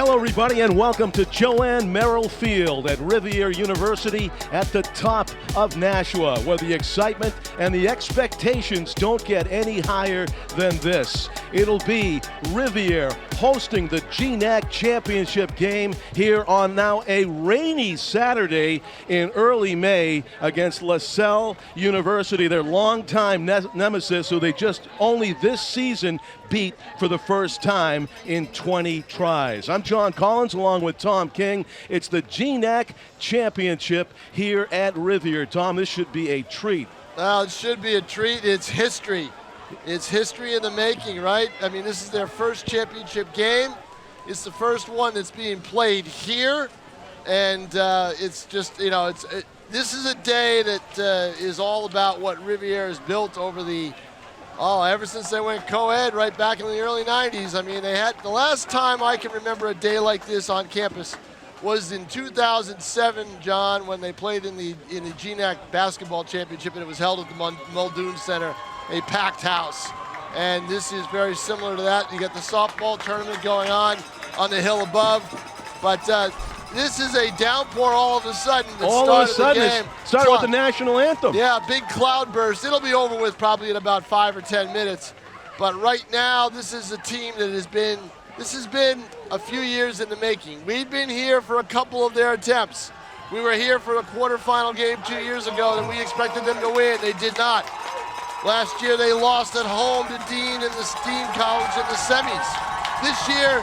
Hello, everybody, and welcome to Joanne Merrill Field at Rivier University at the top of Nashua, where the excitement and the expectations don't get any higher than this. It'll be Rivier hosting the GNAC championship game here on now a rainy Saturday in early May against Lasell University, their longtime nemesis, who they just only this season beat for the first time in 20 tries. I'm John Collins along with Tom King. It's the GNAC championship here at Rivier. Tom, this should be a treat. Well, it should be a treat. It's history. It's history in the making, right? I mean, this is their first championship game. It's the first one that's being played here. And it's just, this is a day that is all about what Rivier has built over ever since they went co-ed right back in the early 90s. I mean, the last time I can remember a day like this on campus was in 2007, John, when they played in the GNAC basketball championship, and it was held at the Muldoon Center, a packed house. And this is very similar to that. You got the softball tournament going on the hill above, but this is a downpour all of a sudden. All of a sudden, it started with the national anthem. Yeah, big cloud burst. It'll be over with probably in about 5 or 10 minutes. But right now, this is a team that has been a few years in the making. We've been here for a couple of their attempts. We were here for a quarterfinal game 2 years ago, and we expected them to win. They did not. Last year, they lost at home to Dean and the Dean College in the semis. This year,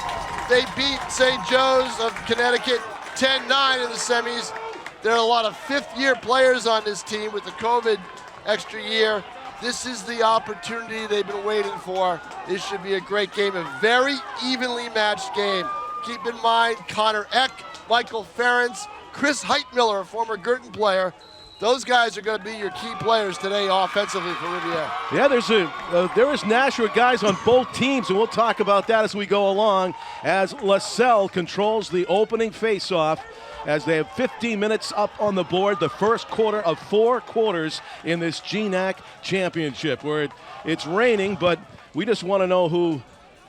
they beat St. Joe's of Connecticut 10-9 in the semis. There are a lot of fifth-year players on this team with the COVID extra year. This is the opportunity they've been waiting for. This should be a great game, a very evenly matched game. Keep in mind, Connor Eck, Michael Ferentz, Chris Heitmiller, a former Girton player. Those guys are going to be your key players today offensively for Rivier. Yeah, there is Nashua guys on both teams, and we'll talk about that as we go along as Lasell controls the opening faceoff as they have 15 minutes up on the board, the first quarter of 4 quarters in this GNAC championship, where it's raining, but we just want to know who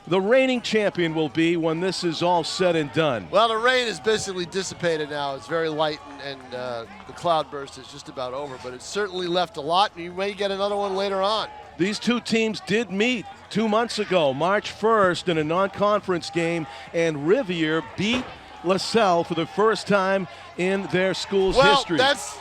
the reigning champion will be when this is all said and done. Well, the rain is basically dissipated now. It's very light, and the cloud burst is just about over, but it certainly left a lot, and you may get another one later on. These two teams did meet 2 months ago, March 1st, in a non-conference game, and Rivier beat Lasell for the first time in their school's history. Well, that's,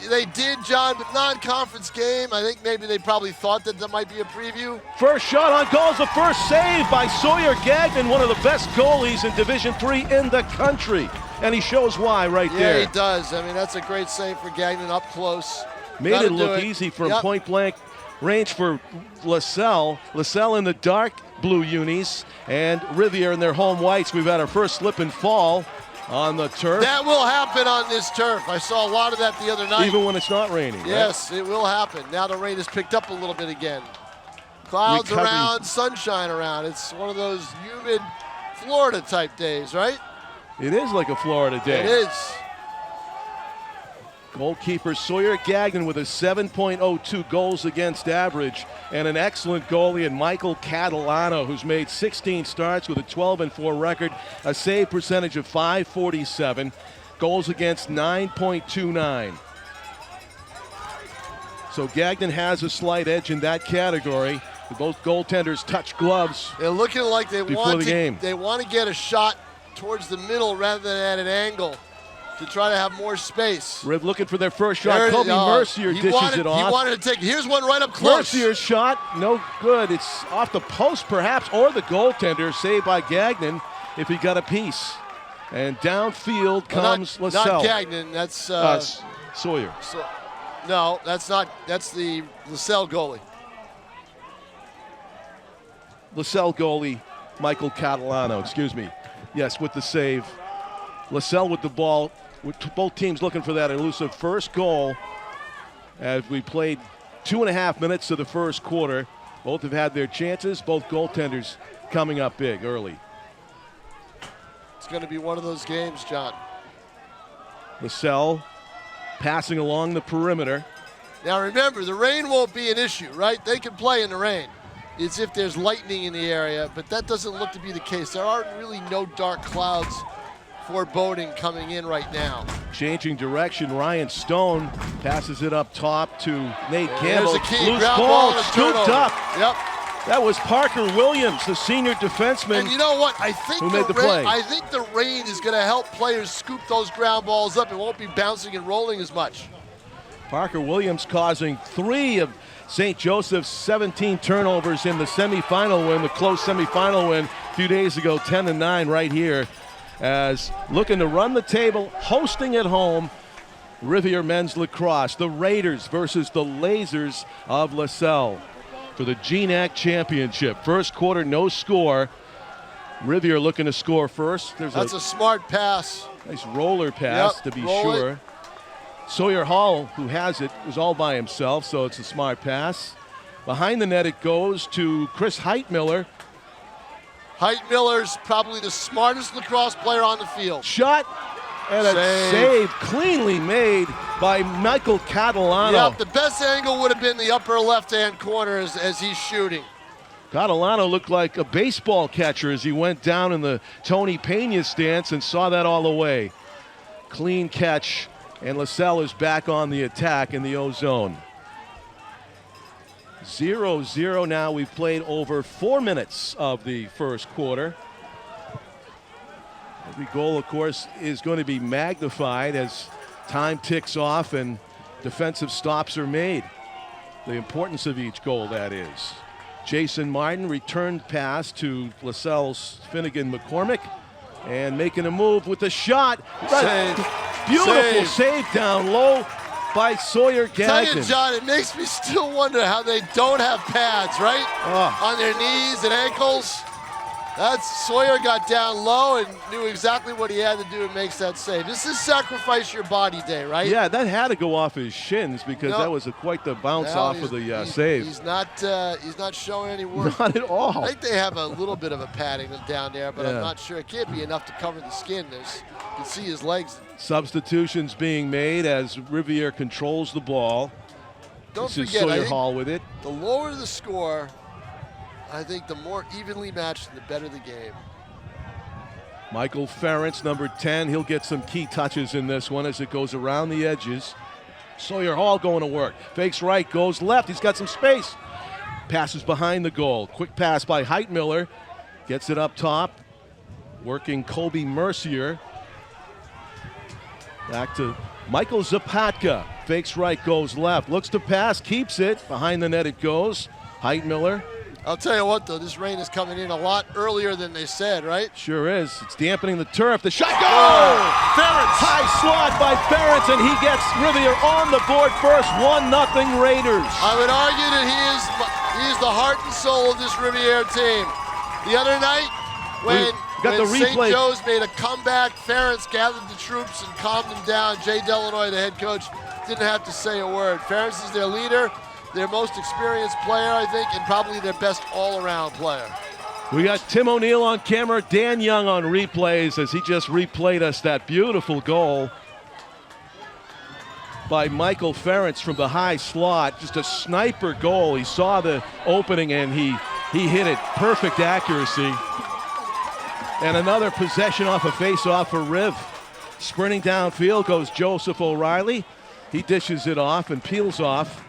they did, John, but non-conference game, I think maybe they probably thought that might be a preview. First shot on goal is the first save by Sawyer Gagnon, one of the best goalies in Division III in the country. And he shows why right there. Yeah, he does. I mean, that's a great save for Gagnon up close. Made it look easy from point-blank range for Lasell. Lasell in the dark blue unis, and Rivier in their home whites. We've had our first slip and fall on the turf. That will happen on this turf. I saw a lot of that the other night. Even when it's not raining. Yes, right? It will happen. Now the rain has picked up a little bit again. Clouds around, sunshine around. It's one of those humid Florida type days, right? It is like a Florida day. It is. Goalkeeper Sawyer Gagnon with a 7.02 goals against average, and an excellent goalie in Michael Catalano, who's made 16 starts with a 12-4 record, a save percentage of .547, goals against 9.29. So Gagnon has a slight edge in that category. Both goaltenders touch gloves. They're looking like they want to get a shot towards the middle rather than at an angle, to try to have more space. Riv looking for their first shot. Kobe Mercier dishes it off. He wanted to take it. Here's one right up close. Mercier's shot, no good. It's off the post perhaps, or the goaltender, saved by Gagnon if he got a piece. And downfield comes Lasell. Not Gagnon, that's Sawyer. No, that's not. That's the Lasell goalie. Lasell goalie, Michael Catalano, excuse me. Yes, with the save. Lasell with the ball, with both teams looking for that elusive first goal as we played 2.5 minutes of the first quarter. Both have had their chances, both goaltenders coming up big early. It's going to be one of those games, John. Lasell passing along the perimeter. Now remember, the rain won't be an issue, right? They can play in the rain. is if there's lightning in the area, but that doesn't look to be the case. There are really no dark clouds foreboding coming in right now. Changing direction, Ryan Stone passes it up top to Nate Campbell. There's a key Loose ground ball, and a scooped turnover. up. Yep. That was Parker Williams, the senior defenseman. And you know what? I think who made the play. I think the rain is going to help players scoop those ground balls up. It won't be bouncing and rolling as much. Parker Williams causing 3 of St. Joseph's 17 turnovers in the semifinal win, the close semifinal win a few days ago, 10-9 right here. As looking to run the table, hosting at home, Rivier men's lacrosse, the Raiders versus the Lasers of Lasell for the GNAC championship. First quarter, no score. Rivier looking to score first. That's a smart pass. Nice roller pass, to be sure. It. Sawyer Hall, who has it, was all by himself, so it's a smart pass. Behind the net it goes to Chris Heitmiller. Heitmiller's probably the smartest lacrosse player on the field. Shot and a save cleanly made by Michael Catalano. Yep, the best angle would have been the upper left-hand corner as he's shooting. Catalano looked like a baseball catcher as he went down in the Tony Pena stance and saw that all the way. Clean catch, and Lasell is back on the attack in the O-zone. 0-0 now. We've played over 4 minutes of the first quarter. Every goal, of course, is going to be magnified as time ticks off and defensive stops are made. The importance of each goal, that is. Jason Martin returned pass to Lasell's Finnegan McCormick and making a move with the shot. Save. Beautiful save down low by Sawyer Gagnon. Tell you, John, it makes me still wonder how they don't have pads, right? On their knees and ankles. Sawyer got down low and knew exactly what he had to do and makes that save. This is sacrifice your body day, right? Yeah, that had to go off his shins because that was quite the bounce off of the save. He's not showing any work. Not at all. I think they have a little bit of a padding down there, but I'm not sure. It can't be enough to cover the skin. You can see his legs. Substitutions being made as Rivier controls the ball. Don't forget, Sawyer Hall with it. The lower the score, I think the more evenly matched, the better the game. Michael Ferentz, number 10. He'll get some key touches in this one as it goes around the edges. Sawyer Hall going to work. Fakes right, goes left. He's got some space. Passes behind the goal. Quick pass by Heitmiller. Gets it up top. Working Kobe Mercier. Back to Michael Zapatka. Fakes right, goes left. Looks to pass, keeps it. Behind the net it goes. Heitmiller. I'll tell you what, though, this rain is coming in a lot earlier than they said, right? Sure is. It's dampening the turf. The shot goes! Ferentz! High slot by Ferentz, and he gets Rivier on the board first. 1-0 Raiders. I would argue that he is the heart and soul of this Rivier team. The other night, when St. Joe's made a comeback, Ferentz gathered the troops and calmed them down. Jay Delanoy, the head coach, didn't have to say a word. Ferentz is their leader, their most experienced player, I think, and probably their best all-around player. We got Tim O'Neill on camera, Dan Young on replays as he just replayed us that beautiful goal by Michael Ferentz from the high slot. Just a sniper goal. He saw the opening and he hit it. Perfect accuracy. And another possession off a face-off for Riv. Sprinting downfield goes Joseph O'Reilly. He dishes it off and peels off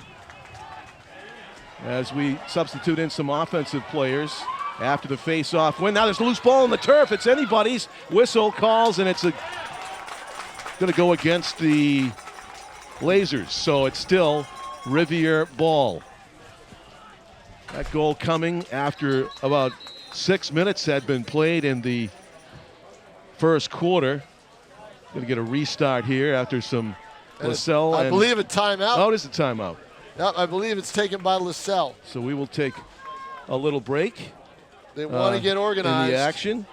as we substitute in some offensive players after the face-off win. Now there's a loose ball on the turf. It's anybody's. Whistle calls, and it's going to go against the Lasers. So it's still Rivier ball. That goal coming after about 6 minutes had been played in the first quarter. Going to get a restart here after some Lasell. I believe a timeout. Oh, it is a timeout. Yep, I believe it's taken by Lasell. So we will take a little break. They want to get organized. In the action.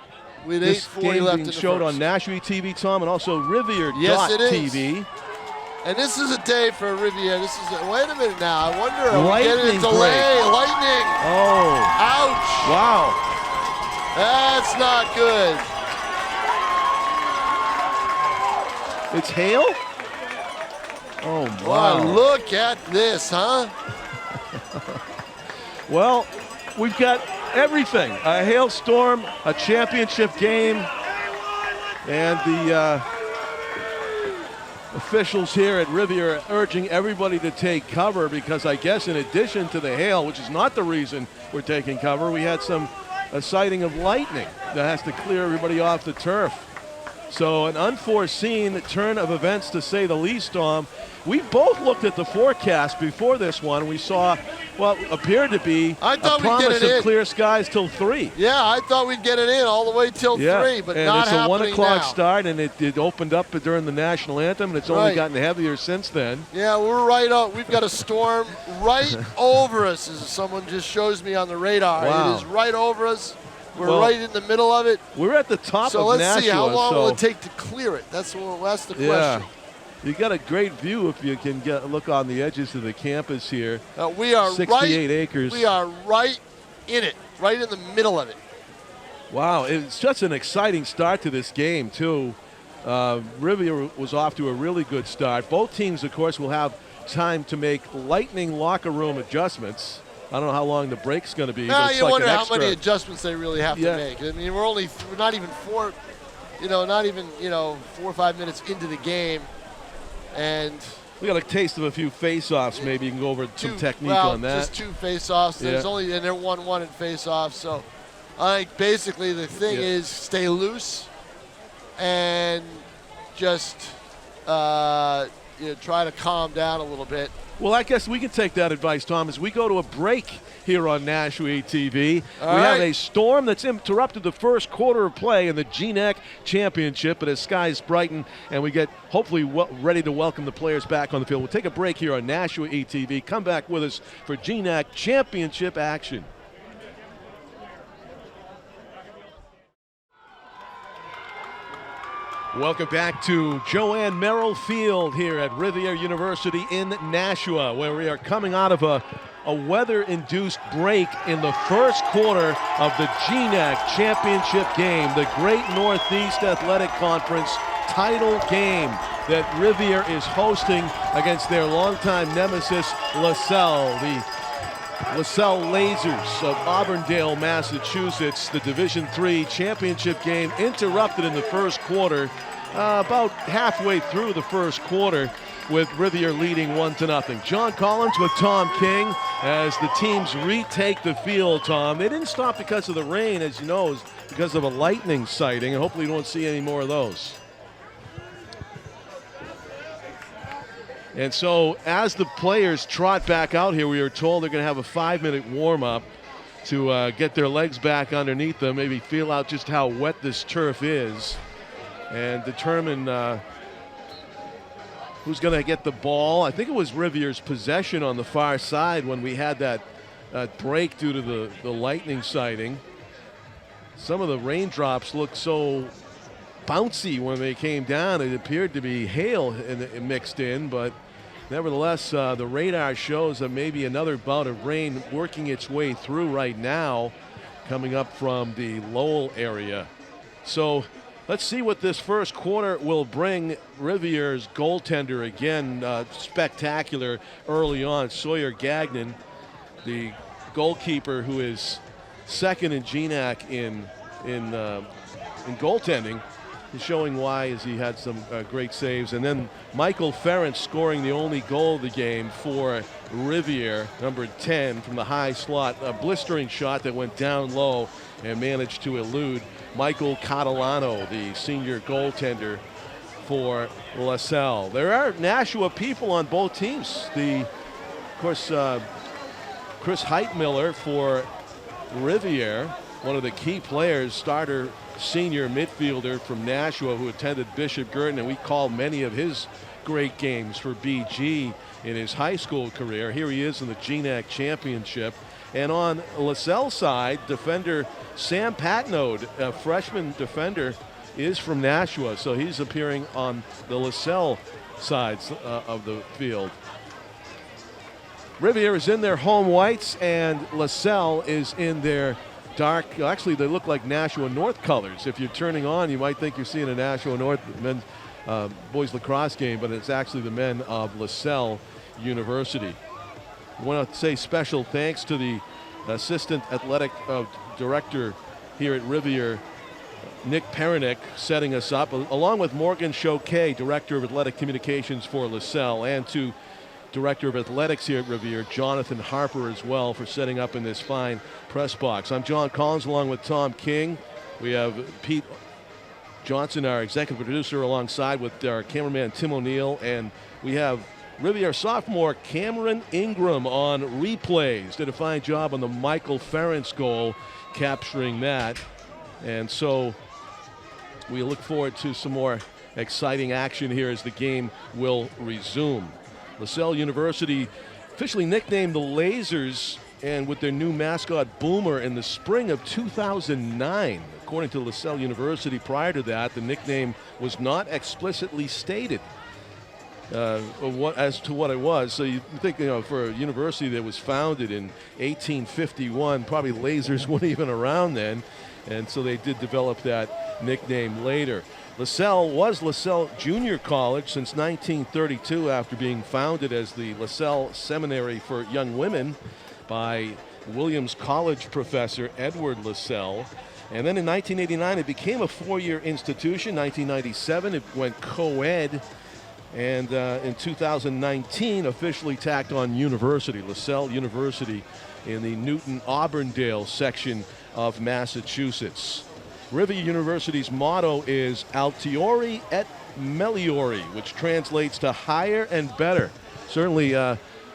With this 8:40 game left being in the showed first. on Nashua TV, Tom, and also Rivier.TV. Yes, it is. And this is a day for Rivier. Wait a minute now. I wonder, are we getting a delay? Lightning. Oh. Ouch. Wow. That's not good. It's hail? Oh, wow. Wow, look at this, huh? Well, we've got everything. A hailstorm, a championship game, and the officials here at Rivier are urging everybody to take cover because I guess in addition to the hail, which is not the reason we're taking cover, we had a sighting of lightning that has to clear everybody off the turf. So an unforeseen turn of events, to say the least, Tom. We both looked at the forecast before this one. We saw what appeared to be a promise of clear skies till 3. Yeah, I thought we'd get it in all the way till 3, but and not it's a 1 o'clock now. start, and it opened up during the national anthem, and it's only gotten heavier since then. Yeah, we're right up. We've got a storm right over us, as someone just shows me on the radar. Wow. It is right over us. We're right in the middle of it. We're at the top so of Nashua. So let's see, how long will it take to clear it? That's the question. You got a great view if you can look on the edges of the campus here. We are 68 acres. We are right in it, right in the middle of it. Wow, it's just an exciting start to this game, too. Rivier was off to a really good start. Both teams, of course, will have time to make lightning locker room adjustmts. I don't know how long the break's going to be. Nah, you wonder how many adjustments they really have to make. I mean, we're not even 4 or 5 minutes into the game, and we got a taste of a few face-offs. Maybe you can go over some technique on that. Just 2 face-offs. There's and they're 1-1 in face-offs. So I think basically the thing is stay loose and just try to calm down a little bit. Well, I guess we can take that advice, Tom, as we go to a break here on Nashua TV. We have a storm that's interrupted the first quarter of play in the GNAC championship, but as skies brighten and we get hopefully ready to welcome the players back on the field. We'll take a break here on Nashua TV. Come back with us for GNAC championship action. Welcome back to Joanne Merrill Field here at Rivier University in Nashua, where we are coming out of a weather-induced break in the first quarter of the GNAC championship game, the Great Northeast Athletic Conference title game that Rivier is hosting against their longtime nemesis, Lasell. The Lasell Lasers of Auburndale, Massachusetts. The Division III championship game interrupted in the first quarter, about halfway through the first quarter, with Rivier leading 1-0. John Collins with Tom King as the teams retake the field, Tom. They didn't stop because of the rain, as you know, it was because of a lightning sighting, and hopefully you won't see any more of those. And so as the players trot back out here, we are told they're going to have a 5-minute warm-up to get their legs back underneath them, maybe feel out just how wet this turf is, and determine who's going to get the ball. I think it was Rivier's possession on the far side when we had that break due to the lightning sighting. Some of the raindrops looked so bouncy when they came down. It appeared to be hail mixed in, but nevertheless, the radar shows that maybe another bout of rain working its way through right now, coming up from the Lowell area. So let's see what this first quarter will bring. Rivier's goaltender, again, spectacular early on. Sawyer Gagnon, the goalkeeper who is second in GNAC in goaltending, is showing why, as he had some great saves. And then Michael Ferentz scoring the only goal of the game for Rivier, number 10 from the high slot. A blistering shot that went down low and managed to elude Michael Catalano, the senior goaltender for Lasell. There are Nashua people on both teams. Of course, Chris Heitmiller for Rivier, one of the key players, starter senior midfielder from Nashua who attended Bishop Girton, and we call many of his great games for BG in his high school career. Here he is in the GNAC championship. And on Lasell's side, defender Sam Patnode, a freshman defender, is from Nashua, so he's appearing on the Lasell sides of the field. Rivier is in their home whites, and Lasell is in their dark, actually they look like Nashua North colors. If you're turning on, you might think you're seeing a Nashua North men's boys lacrosse game, but it's actually the men of Lasell University. I want to say special thanks to the assistant athletic director here at Rivier, Nick Perinick, setting us up, along with Morgan Choquet, director of athletic communications for Lasell, and to director of athletics here at Rivier, Jonathan Harper, as well, for setting up in this fine press box. I'm John Collins, along with Tom King. We have Pete Johnson, our executive producer, alongside with our cameraman Tim O'Neill, and we have Rivier sophomore Cameron Ingram on replays. Did a fine job on the Michael Ferentz goal, capturing that. And so we look forward to some more exciting action here as the game will resume. Lasell University officially nicknamed the Lasers, and with their new mascot Boomer, in the spring of 2009. According to Lasell University, prior to that, the nickname was not explicitly stated as to what it was. So you think, for a university that was founded in 1851, probably Lasers weren't even around then. And so they did develop that nickname later. Lasell was Lasell Junior College since 1932, after being founded as the Lasell Seminary for Young Women by Williams College professor Edward Lasell. And then in 1989, it became a four-year institution. 1997, it went co-ed. And in 2019, officially tacked on university, Lasell University, in the Newton-Auburndale section of Massachusetts. Rivier University's motto is Altiori et Meliori, which translates to higher and better. Certainly,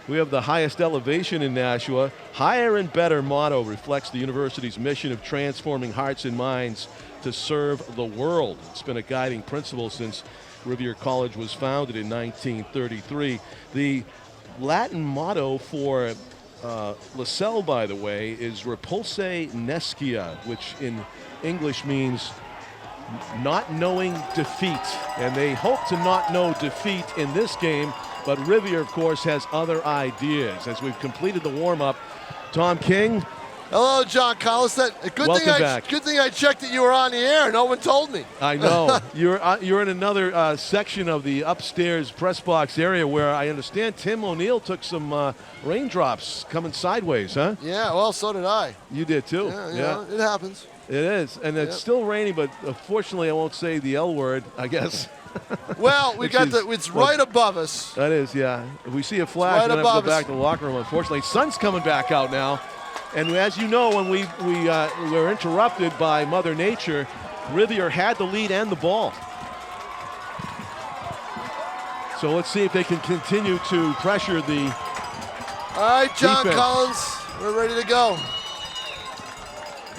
we have the highest elevation in Nashua. Higher and better motto reflects the university's mission of transforming hearts and minds to serve the world. It's been a guiding principle since Rivier College was founded in 1933. The Latin motto for Lasell, by the way, is Repulse Nescia, which in English means not knowing defeat. And they hope to not know defeat in this game, but Rivier, of course, has other ideas. As we've completed the warm-up, Tom King. Hello, John Collins. Welcome back. Good thing I checked that you were on the air. No one told me. I know. You're in another section of the upstairs press box area where I understand Tim O'Neill took some raindrops coming sideways, huh? Yeah, well, so did I. You did too. Yeah. It happens. It is, and it's still raining, but fortunately I won't say the L word, I guess. Well, it's right above us. That is, yeah. If we see a flash, we're going to have to go back to the locker room, unfortunately. Sun's coming back out now. And as you know, when we were interrupted by Mother Nature, Rivier had the lead and the ball. So let's see if they can continue to pressure the All right, John defense. Collins, we're ready to go.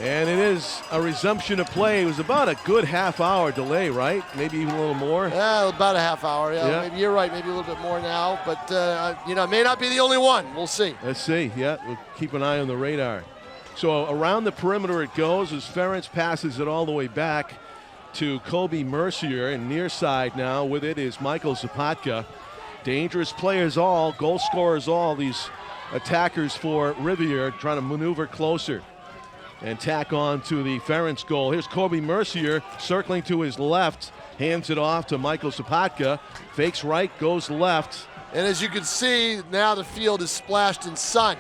And it is a resumption of play. It was about a good half-hour delay, right? Maybe even a little more. Yeah, about a half hour. Yeah, maybe you're right. Maybe a little bit more now, but it may not be the only one. We'll see. Let's see. Yeah, we'll keep an eye on the radar. So around the perimeter it goes as Ferentz passes it all the way back to Kobe Mercier, and near side now with it is Michael Zapatka. Dangerous players all, goal scorers all, these attackers for Rivier trying to maneuver closer and tack on to the Ferentz goal. Here's Kobe Mercier circling to his left, hands it off to Michael Zapatka, fakes right, goes left. And as you can see, now the field is splashed in sun.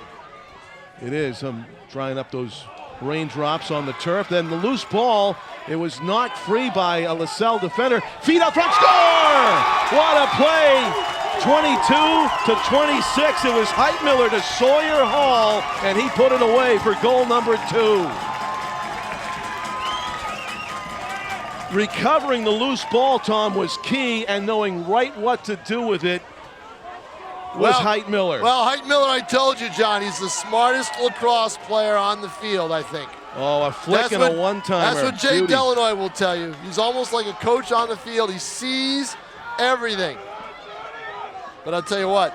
It is. I'm drying up those raindrops on the turf. Then the loose ball, it was knocked free by a Lasell defender. Feet up front, score! What a play! 22-26. It was Heitmiller to Sawyer Hall, and he put it away for goal number 2. Recovering the loose ball, Tom, was key, and knowing right what to do with it was Heitmiller. Well, Heitmiller, I told you, John, he's the smartest lacrosse player on the field, I think. Oh, a flick and a one-timer. That's what Jay Delanoy will tell you. He's almost like a coach on the field. He sees everything. But I'll tell you what,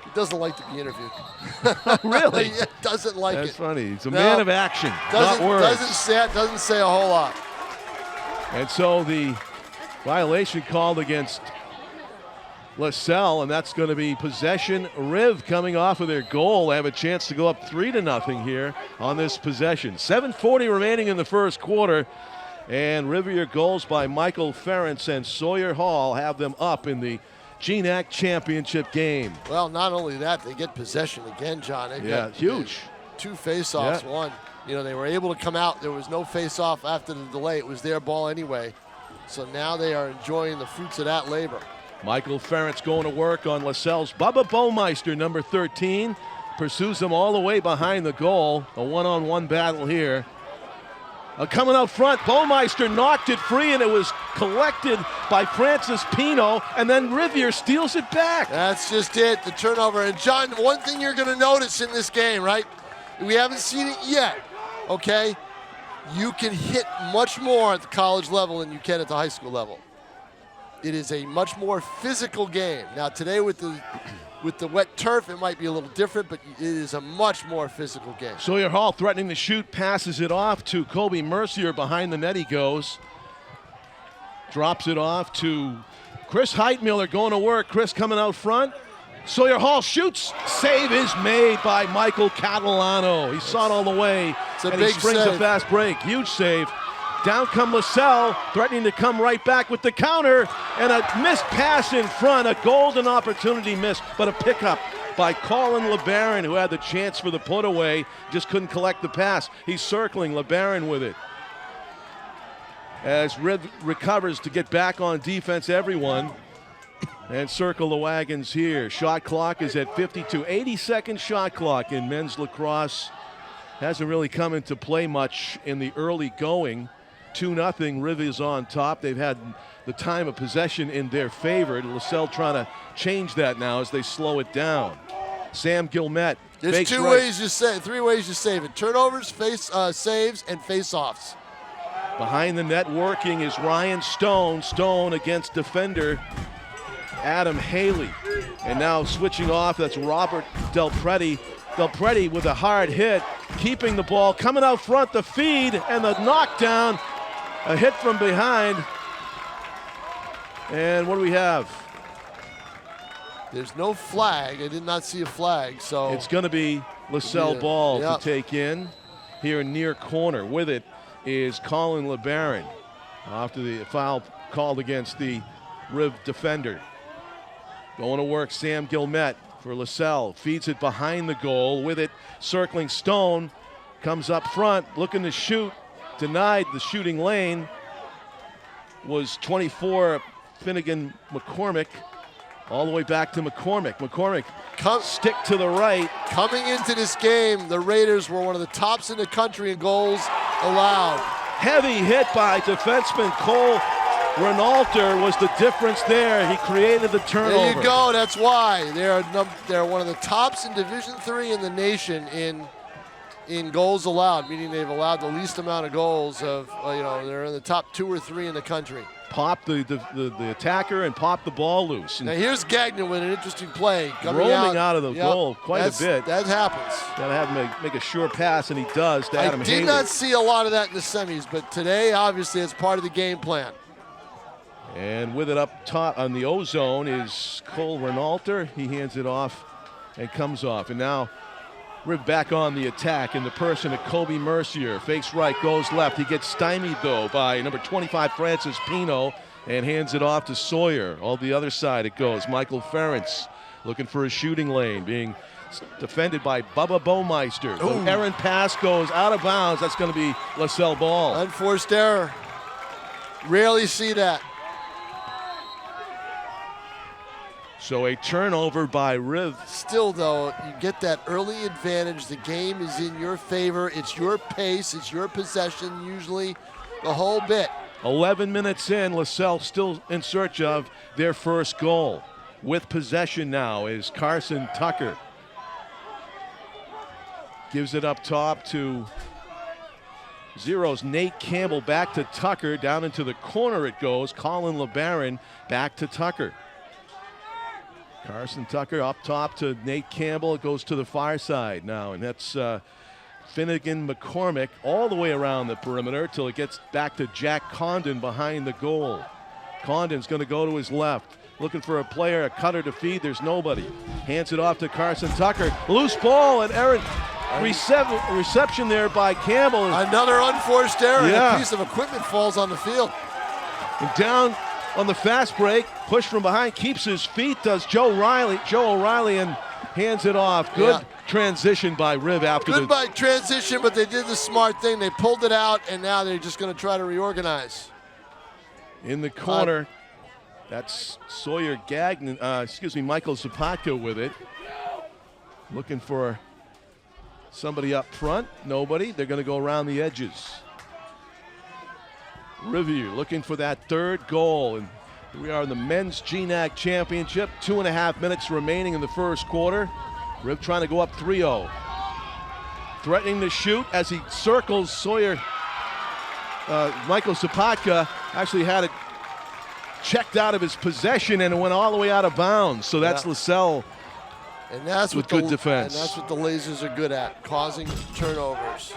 he doesn't like to be interviewed. Really? He doesn't like it. That's funny. He's a man of action, not words. Doesn't say a whole lot. And so the violation called against Lasell, and that's going to be possession. Riv coming off of their goal. They have a chance to go up 3-0 here on this possession. 7:40 remaining in the first quarter. And Rivier goals by Michael Ferentz and Sawyer Hall have them up in the GNAC championship game. Well, not only that, they get possession again, John. Huge. 2 face-offs won. You know, they were able to come out. There was no face-off after the delay. It was their ball anyway. So now they are enjoying the fruits of that labor. Michael Ferentz going to work on Lasell's Bubba Baumeister, number 13. Pursues him all the way behind the goal. A one-on-one battle here. Coming out front, Baumeister knocked it free, and it was collected by Francis Pino, and then Rivier steals it back. That's just it, the turnover. And John, one thing you're going to notice in this game, right? We haven't seen it yet, okay? You can hit much more at the college level than you can at the high school level. It is a much more physical game. Now today with the wet turf, it might be a little different, but it is a much more physical game. Sawyer Hall threatening to shoot, passes it off to Kobe Mercier. Behind the net he goes. Drops it off to Chris Heitmiller going to work. Chris coming out front. Sawyer Hall shoots. Save is made by Michael Catalano. He saw it all the way, and he springs a fast break. Huge save. Down come Lasell, threatening to come right back with the counter, and a missed pass in front, a golden opportunity missed, but a pickup by Colin LeBaron, who had the chance for the put away, just couldn't collect the pass. He's circling LeBaron with it. As Riv recovers to get back on defense, everyone, and circle the wagons here. Shot clock is at 52, 80-second shot clock in men's lacrosse. Hasn't really come into play much in the early going. 2-0, Rivier's on top. They've had the time of possession in their favor. Lasell trying to change that now as they slow it down. Sam Gilmette. There's three ways you save it. Turnovers, saves, and face-offs. Behind the net working is Ryan Stone. Stone against defender Adam Haley. And now switching off, that's Robert Del Prete. Del Prete with a hard hit, keeping the ball, coming out front, the feed, and the knockdown. A hit from behind. And what do we have? There's no flag. I did not see a flag, so. It's going to be Lasell ball to take in here near corner. With it is Colin LeBaron after the foul called against the Riv defender. Going to work Sam Gilmette for Lasell. Feeds it behind the goal. With it, circling Stone. Comes up front, looking to shoot. Denied the shooting lane. Was 24 Finnegan McCormick. All the way back to McCormick. McCormick stick to the right. Coming into this game, the Raiders were one of the tops in the country in goals allowed. Heavy hit by defenseman Cole Renaulter was the difference there. He created the turnover. There you go. That's why they're one of the tops in Division III in the nation in goals allowed, meaning they've allowed the least amount of goals of they're in the top 2 or 3 in the country. Pop the attacker and pop the ball loose. Now here's Gagnon with an interesting play. Rolling out of the goal quite a bit. That happens. Got to have him make a sure pass, and he does to Adam Haley. I did not see a lot of that in the semis, but today obviously it's part of the game plan. And with it up top on the O-zone is Cole Renaulter. He hands it off and comes off. And now Riv back on the attack in the person of Kobe Mercier. Fakes right, goes left. He gets stymied, though, by number 25, Francis Pino, and hands it off to Sawyer. All the other side it goes. Michael Ferentz looking for a shooting lane, being defended by Bubba Baumeister. The errant pass goes out of bounds. That's going to be Lasell ball. Unforced error. Rarely see that. So a turnover by Riv. Still, though, you get that early advantage. The game is in your favor. It's your pace. It's your possession, usually the whole bit. 11 minutes in, Lasell still in search of their first goal. With possession now is Carson Tucker. Gives it up top to Zero's Nate Campbell. Back to Tucker. Down into the corner it goes. Colin LeBaron back to Tucker. Carson Tucker up top to Nate Campbell. It goes to the far side now, and that's Finnegan McCormick all the way around the perimeter till it gets back to Jack Condon behind the goal. Condon's going to go to his left, looking for a player, a cutter to feed. There's nobody. Hands it off to Carson Tucker. Loose ball and errant reception there by Campbell. Another unforced error. Yeah. A piece of equipment falls on the field. And down on the fast break, push from behind, keeps his feet, does Joe O'Reilly, and hands it off. Good transition by Riv after Good by transition, but they did the smart thing. They pulled it out, and now they're just going to try to reorganize. In the corner, that's Sawyer Gagnon, Michael Zapatka with it. Looking for somebody up front. Nobody. They're going to go around the edges. Rivier looking for that third goal. And here we are in the men's GNAC championship. 2.5 minutes remaining in the first quarter. Riv trying to go up 3-0. Threatening to shoot as he circles Sawyer. Michael Zapatka actually had it checked out of his possession and it went all the way out of bounds. So that's Lasell. And that's with good defense. And that's what the Lasers are good at, causing turnovers.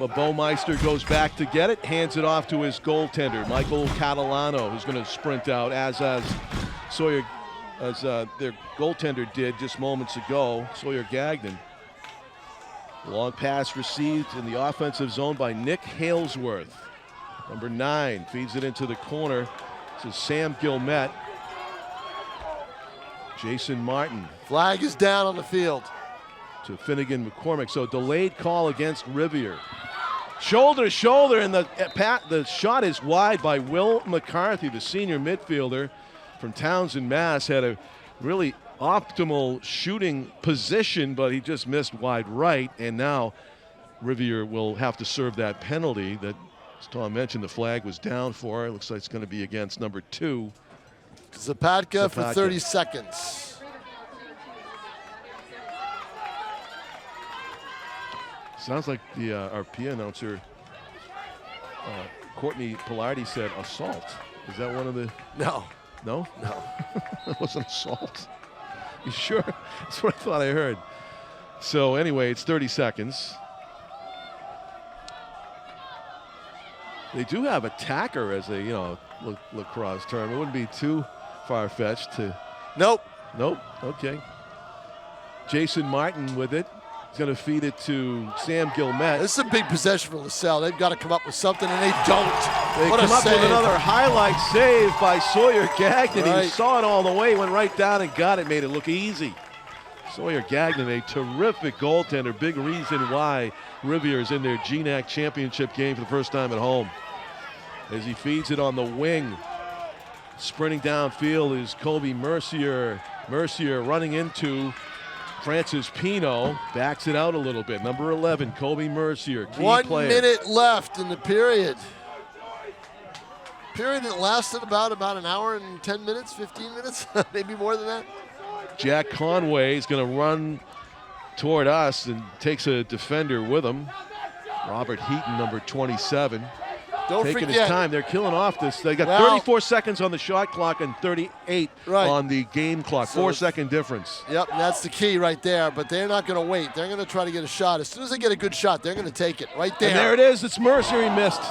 But Baumeister goes back to get it, hands it off to his goaltender, Michael Catalano, who's going to sprint out as Sawyer, as their goaltender did just moments ago, Sawyer Gagnon. Long pass received in the offensive zone by Nick Halesworth. Number 9 feeds it into the corner. This is Sam Gilmet. Jason Martin. Flag is down on the field. To Finnegan McCormick. So delayed call against Rivier. Shoulder to shoulder, and the shot is wide by Will McCarthy, the senior midfielder from Townsend, Mass. Had a really optimal shooting position, but he just missed wide right, and now Rivier will have to serve that penalty that, as Tom mentioned, the flag was down for. It looks like it's going to be against number 2. Zapatka for 30 seconds. Sounds like the RP announcer, Courtney Pilardi, said assault. Is that one of the? No. No? No. It wasn't assault. You sure? That's what I thought I heard. So anyway, it's 30 seconds. They do have attacker as a lacrosse term. It wouldn't be too far-fetched to. Nope. Nope. Okay. Jason Martin with it. He's going to feed it to Sam Gilmet. This is a big possession for Lasell. They've got to come up with something, and they don't. They come up with another highlight save by Sawyer Gagnon. Right. He saw it all the way, went right down and got it, made it look easy. Sawyer Gagnon, a terrific goaltender. Big reason why Rivier is in their GNAC championship game for the first time at home. As he feeds it on the wing. Sprinting downfield is Colby Mercier. Mercier running into Francis Pino, backs it out a little bit. Number 11, Colby Mercier, key 1 player. minute left in the period. Period that lasted about an hour and 10 minutes, 15 minutes, maybe more than that. Jack Conway is going to run toward us and takes a defender with him. Robert Heaton, number 27. Don't taking forget, his time. They're killing off this. They got 34 seconds on the shot clock and 38 on the game clock. So 4-second difference. Yep, that's the key right there. But they're not going to wait. They're going to try to get a shot. As soon as they get a good shot, they're going to take it right there. And there it is. It's Mercier. He missed.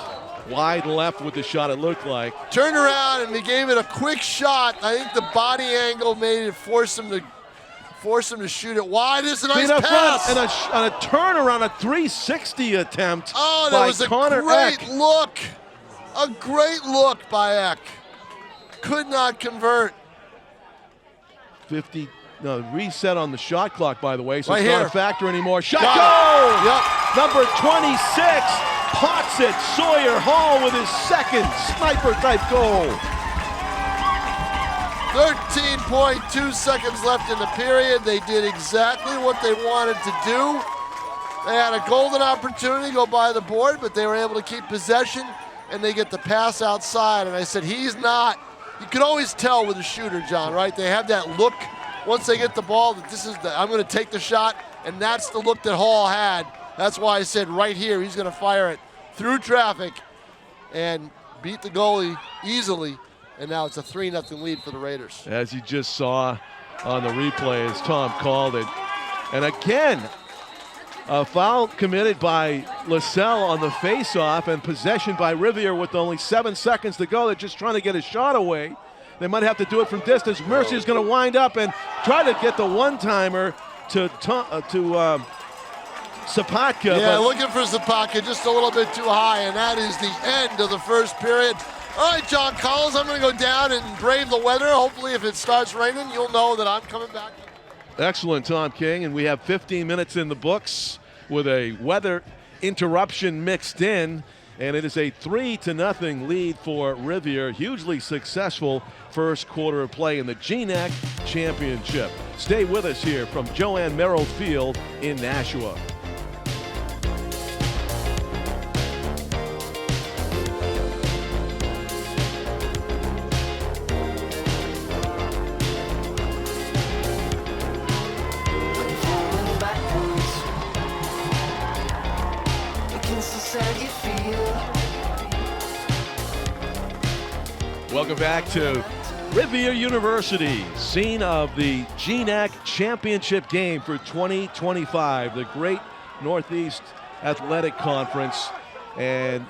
Wide left with the shot, it looked like. Turned around and they gave it a quick shot. I think the body angle made it force him to shoot it wide. It's a nice pass. And a turnaround, a 360 attempt. Oh, that was a great look. A great look by Eck. Could not convert. Reset on the shot clock, by the way, so right it's not a factor anymore. Shot goal! Yep. Number 26 pots it. Sawyer Hall with his second sniper-type goal. 13.2 seconds left in the period. They did exactly what they wanted to do. They had a golden opportunity to go by the board, but they were able to keep possession, and they get the pass outside. And I said, he's not. You can always tell with a shooter, John, right? They have that look once they get the ball that this is I'm going to take the shot, and that's the look that Hall had. That's why I said right here he's going to fire it through traffic and beat the goalie easily. And now it's a 3-0 lead for the Raiders. As you just saw on the replay as Tom called it. And again, a foul committed by Lasell on the face-off and possession by Rivier with only 7 seconds to go. They're just trying to get a shot away. They might have to do it from distance. Mercier is going to wind up and try to get the one-timer to Zapatka. Yeah, looking for Zapatka just a little bit too high, and that is the end of the first period. All right, John Collins, I'm going to go down and brave the weather. Hopefully, if it starts raining, you'll know that I'm coming back. Excellent, Tom King, and we have 15 minutes in the books with a weather interruption mixed in, and it is a 3-0 lead for Rivier. Hugely successful first quarter of play in the GNAC Championship. Stay with us here from Joanne Merrill Field in Nashua. Welcome back to Rivier University, scene of the GNAC Championship game for 2025, the Great Northeast Athletic Conference. And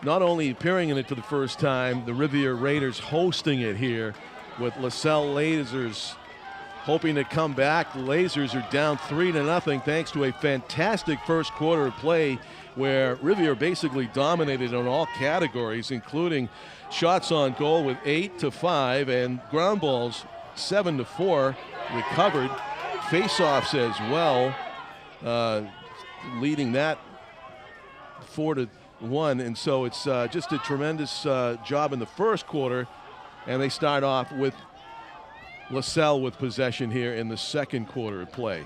not only appearing in it for the first time, the Rivier Raiders hosting it here with Lasell Lasers hoping to come back. The Lasers are down 3-0 thanks to a fantastic first quarter of play where Rivier basically dominated on all categories, including shots on goal with 8-5 and ground balls 7-4 recovered. Faceoffs as well, leading that 4-1. And so it's just a tremendous job in the first quarter. And they start off with Lasell with possession here in the second quarter of play.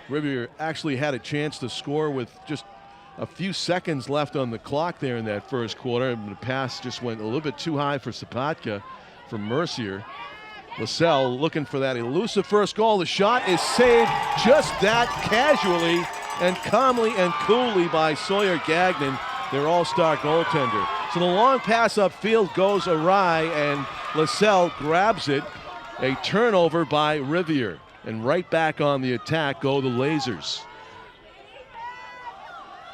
Rivier actually had a chance to score with just a few seconds left on the clock there in that first quarter. The pass just went a little bit too high for Sapatka from Mercier. Lasell looking for that elusive first goal. The shot is saved just that casually and calmly and coolly by Sawyer Gagnon, their all-star goaltender. So the long pass upfield goes awry and Lasell grabs it. A turnover by Rivier. And right back on the attack go the Lasers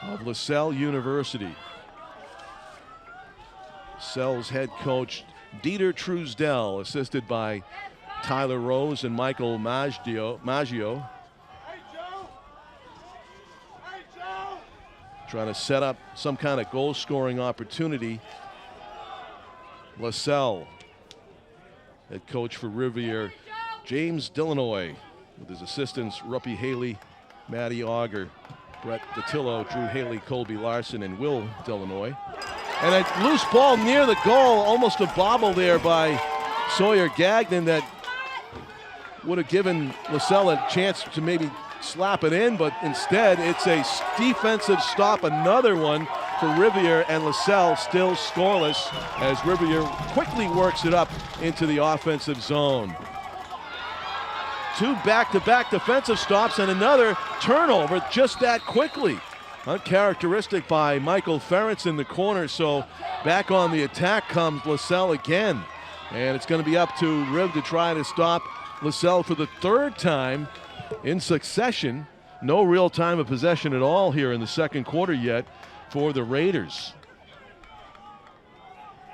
of Lasell University. Lasell's head coach Dieter Truesdell, assisted by Tyler Rose and Michael Maggio. Trying to set up some kind of goal-scoring opportunity. Lasell, head coach for Rivier, James Dillanoy, with his assistants Ruppy Haley, Matty Auger, Brett Datillo, Drew Haley, Colby Larson, and Will Dillanoy. And a loose ball near the goal, almost a bobble there by Sawyer Gagnon that would have given Lasell a chance to maybe slap it in, but instead it's a defensive stop, another one for Rivier, and Lasell still scoreless as Rivier quickly works it up into the offensive zone. Two back-to-back defensive stops and another turnover just that quickly. Uncharacteristic by Michael Ferentz in the corner, so back on the attack comes Lasell again. And it's going to be up to Riv to try to stop Lasell for the third time in succession. No real time of possession at all here in the second quarter yet for the Raiders.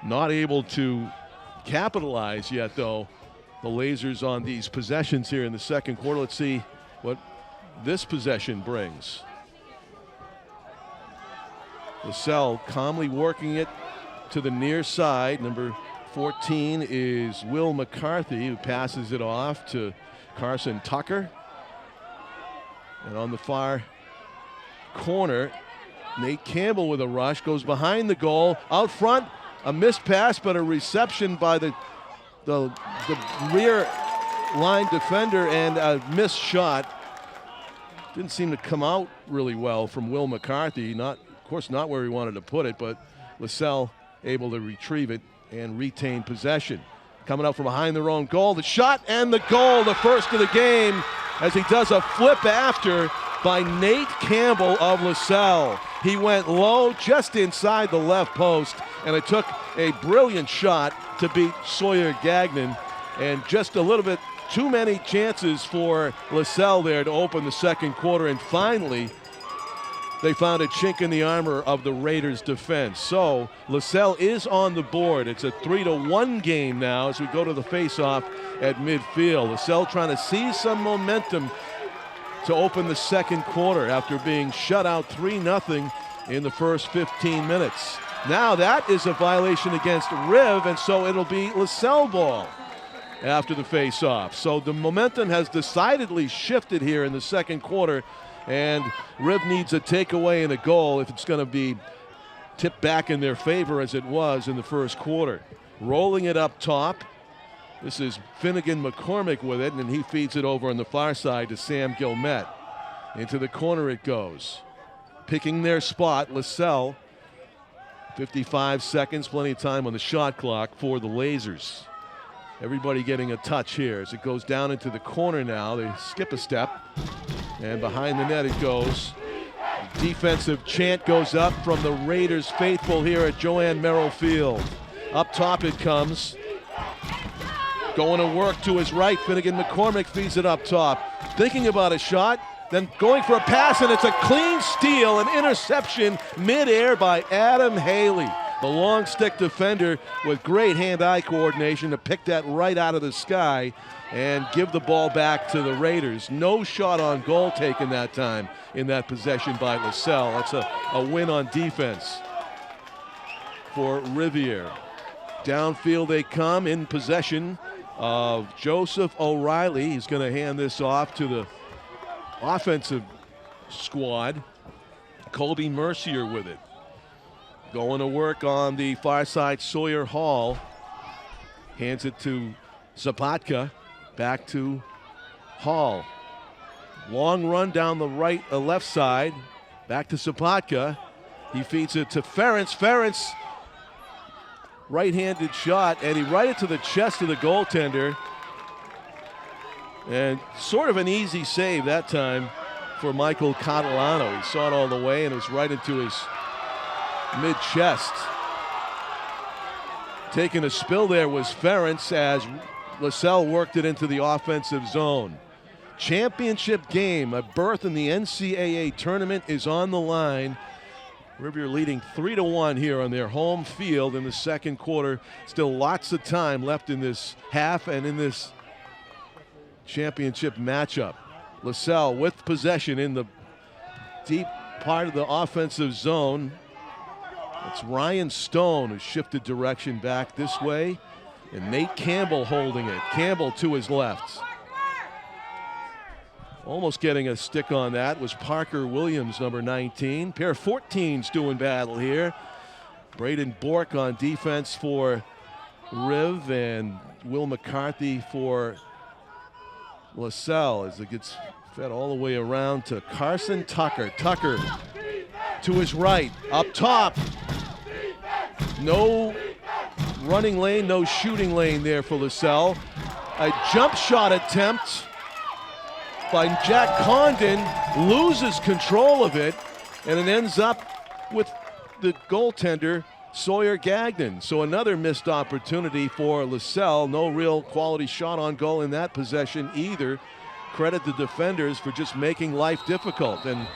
Not able to capitalize yet, though, the Lasers on these possessions here in the second quarter. Let's see what this possession brings. Lasell calmly working it to the near side. Number 14 is Will McCarthy, who passes it off to Carson Tucker. And on the far corner, Nate Campbell with a rush, goes behind the goal. Out front, a missed pass, but a reception by the rear line defender and a missed shot. Didn't seem to come out really well from Will McCarthy. Of course, not where he wanted to put it, but Lasell able to retrieve it and retain possession. Coming out from behind their own goal, the shot and the goal, the first of the game, as he does a flip after by Nate Campbell of Lasell. He went low just inside the left post, and it took a brilliant shot to beat Sawyer Gagnon, and just a little bit too many chances for Lasell there to open the second quarter, and finally they found a chink in the armor of the Raiders defense. So Lasell is on the board. It's a 3-1 game now as we go to the face-off at midfield. Lasell trying to seize some momentum to open the second quarter after being shut out 3-0 in the first 15 minutes. Now that is a violation against Riv, and so it'll be Lasell ball. after the face-off. So the momentum has decidedly shifted here in the second quarter, and Riv needs a takeaway and a goal if it's going to be tipped back in their favor as it was in the first quarter. Rolling it up top. This is Finnegan McCormick with it, and he feeds it over on the far side to Sam Gilmet. Into the corner it goes. Picking their spot, Lasell. 55 seconds, plenty of time on the shot clock for the Lasers. Everybody getting a touch here as it goes down into the corner now. They skip a step, and behind the net it goes. Defensive chant goes up from the Raiders faithful here at Joanne Merrill Field. Up top it comes. Going to work to his right. Finnegan McCormick feeds it up top. Thinking about a shot, then going for a pass, and it's a clean steal, an interception midair by Adam Haley. The long stick defender with great hand-eye coordination to pick that right out of the sky and give the ball back to the Raiders. No shot on goal taken that time in that possession by Lasell. That's a win on defense for Rivier. Downfield they come in possession of Joseph O'Reilly. He's going to hand this off to the offensive squad. Colby Mercier with it. Going to work on the far side, Sawyer Hall. Hands it to Zapatka. Back to Hall. Long run down the left side. Back to Zapatka. He feeds it to Ferentz. Ferentz, right-handed shot, and he right it to the chest of the goaltender. And sort of an easy save that time for Michael Catalano. He saw it all the way, and it was right into his mid-chest. Taking a spill there was Ferentz as Lasell worked it into the offensive zone. Championship game, a berth in the NCAA tournament is on the line. Rivier leading 3-1 here on their home field in the second quarter. Still lots of time left in this half and in this championship matchup. Lasell with possession in the deep part of the offensive zone. It's Ryan Stone who shifted direction back this way, and Nate Campbell holding it. Campbell to his left. Almost getting a stick on that was Parker Williams, number 19. Pair of 14s doing battle here. Braden Bork on defense for Riv, and Will McCarthy for Lasell as it gets fed all the way around to Carson Tucker. Tucker to his right, up top. No running lane, no shooting lane there for Lasell. A jump shot attempt by Jack Condon, loses control of it, and it ends up with the goaltender, Sawyer Gagnon. So another missed opportunity for Lasell. No real quality shot on goal in that possession either. Credit the defenders for just making life difficult. And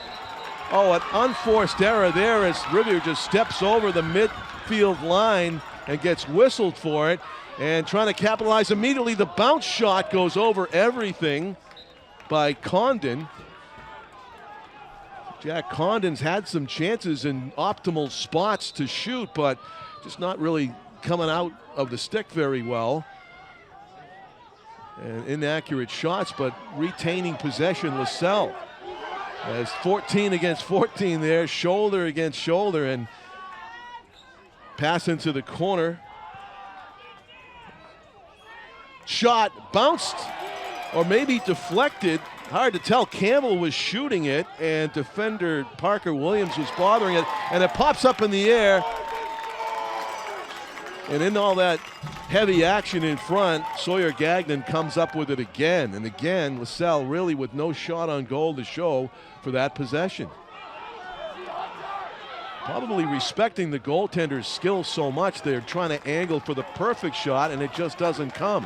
an unforced error there as Rivier just steps over the midfield line and gets whistled for it. And trying to capitalize immediately, the bounce shot goes over everything by Condon. Jack Condon's had some chances in optimal spots to shoot, but just not really coming out of the stick very well. And inaccurate shots, but retaining possession, Lasell. As 14 against 14 there, shoulder against shoulder, and pass into the corner. Shot bounced, or maybe deflected. Hard to tell. Campbell was shooting it, and defender Parker Williams was bothering it, and it pops up in the air. And in all that heavy action in front, Sawyer Gagnon comes up with it again. And again, Lasell really with no shot on goal to show for that possession. Probably respecting the goaltender's skill so much, they're trying to angle for the perfect shot, and it just doesn't come.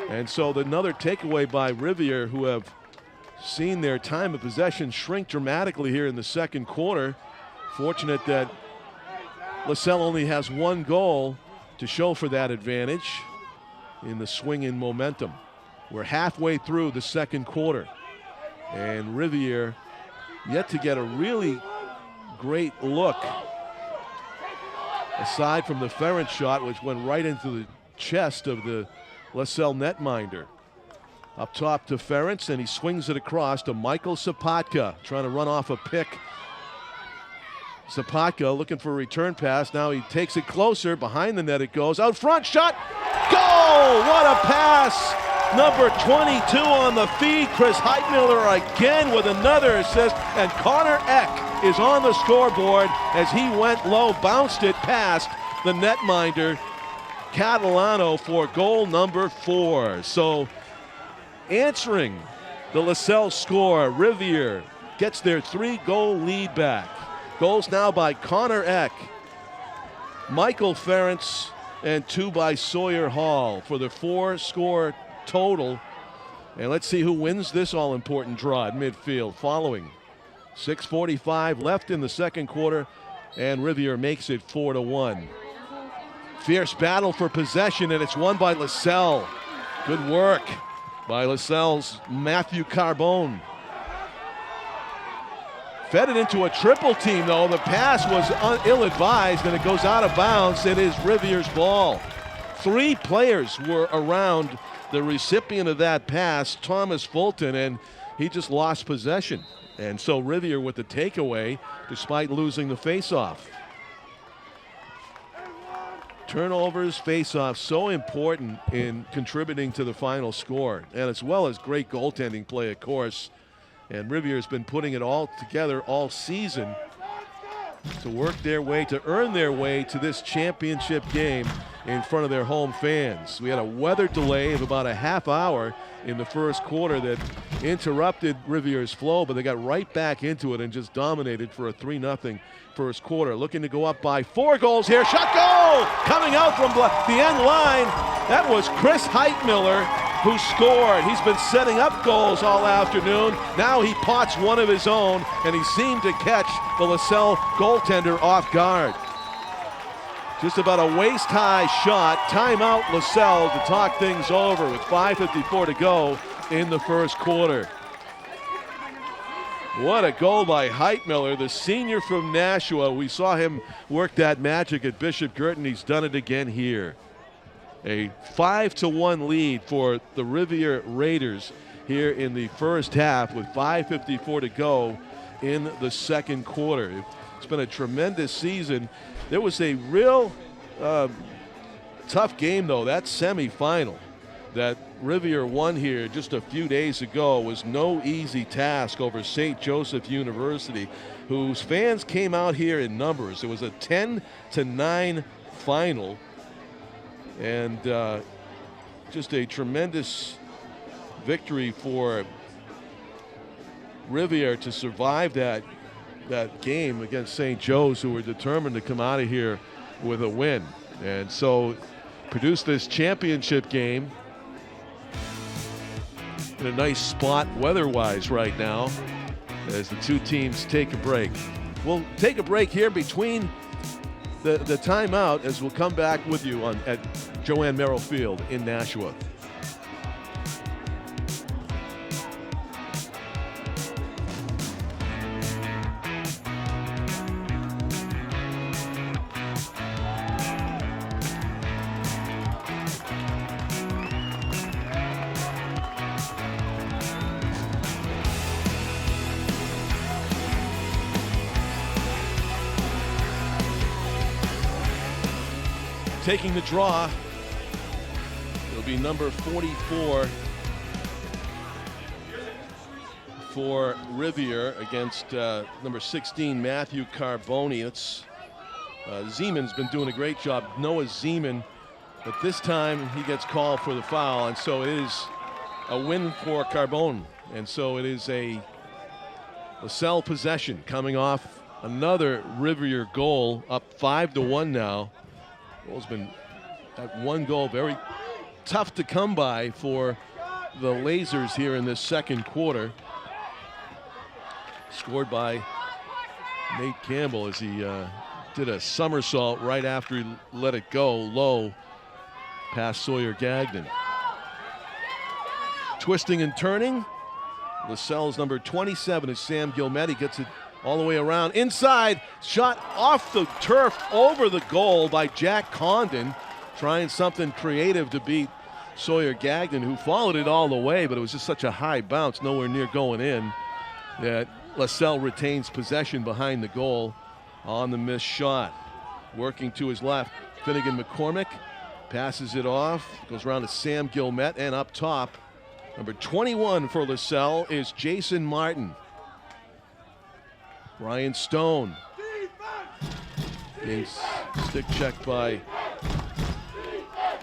And so another takeaway by Rivier, who have seen their time of possession shrink dramatically here in the second quarter. Fortunate that Lasell only has one goal to show for that advantage in the swing in momentum. We're halfway through the second quarter, and Rivier yet to get a really great look, aside from the Ferentz shot, which went right into the chest of the Lasell netminder. Up top to Ferentz, and he swings it across to Michael Sapatka, trying to run off a pick. Sapatka looking for a return pass. Now he takes it closer. Behind the net it goes. Out front, shot, goal! What a pass! Number 22 on the feed. Chris Heitmiller again with another assist. And Connor Eck is on the scoreboard as he went low, bounced it past the netminder, Catalano, for goal number 4. So answering the Lasell score, Rivier gets their 3-goal lead back. Goals now by Connor Eck, Michael Ferentz, and 2 by Sawyer Hall for the 4-score total. And let's see who wins this all-important draw at midfield following 6:45 left in the second quarter, and Rivier makes it 4-1. Fierce battle for possession, and it's won by Lasell. Good work by Lasell's Matthew Carbone. Fed it into a triple team, though. The pass was ill-advised, and it goes out of bounds. It is Rivier's ball. 3 players were around the recipient of that pass, Thomas Fulton, and he just lost possession. And so Rivier with the takeaway, despite losing the faceoff. Turnovers, faceoffs, so important in contributing to the final score, and as well as great goaltending play, of course. And Rivier's been putting it all together all season to work their way, to earn their way to this championship game in front of their home fans. We had a weather delay of about a half hour in the first quarter that interrupted Rivier's flow, but they got right back into it and just dominated for a 3-0 first quarter. Looking to go up by 4 goals here. Shot, goal! Coming out from the end line. That was Chris Heitmiller who scored. He's been setting up goals all afternoon. Now he pots one of his own, and he seemed to catch the Lasell goaltender off guard. Just about a waist-high shot. Timeout Lasell to talk things over with 5:54 to go in the first quarter. What a goal by Heitmiller, the senior from Nashua. We saw him work that magic at Bishop Girton. He's done it again here. A 5-1 lead for the Rivier Raiders here in the first half with 5:54 to go in the second quarter. It's been a tremendous season. There was a real tough game, though. That semifinal that Rivier won here just a few days ago was no easy task over St. Joseph University, whose fans came out here in numbers. It was a 10-9 final, and just a tremendous victory for Rivier to survive that game against St. Joe's, who were determined to come out of here with a win. And so produced this championship game in a nice spot weather-wise right now as the two teams take a break. We'll take a break here between the timeout as we'll come back with you at Joanne Merrill Field in Nashua. Taking the draw, it'll be number 44 for Rivier against number 16, Matthew Carbone. It's Zeman's been doing a great job, Noah Zeman, but this time he gets called for the foul, and so it is a win for Carbone. And so it is a Lasell possession coming off another Rivier goal, up 5-1 now. Goal's been at one goal, very tough to come by for the Lasers here in this second quarter. Scored by Nate Campbell as he did a somersault right after he let it go low past Sawyer Gagnon. Twisting and turning, Lasell's number 27 is Sam Gilmetti, gets it all the way around inside, shot off the turf over the goal by Jack Condon, trying something creative to beat Sawyer Gagnon, who followed it all the way, but it was just such a high bounce, nowhere near going in, that Lasell retains possession behind the goal on the missed shot. Working to his left, Finnegan McCormick passes it off, goes around to Sam Gilmet, and up top, number 21 for Lasell is Jason Martin. Ryan Stone being stick checked by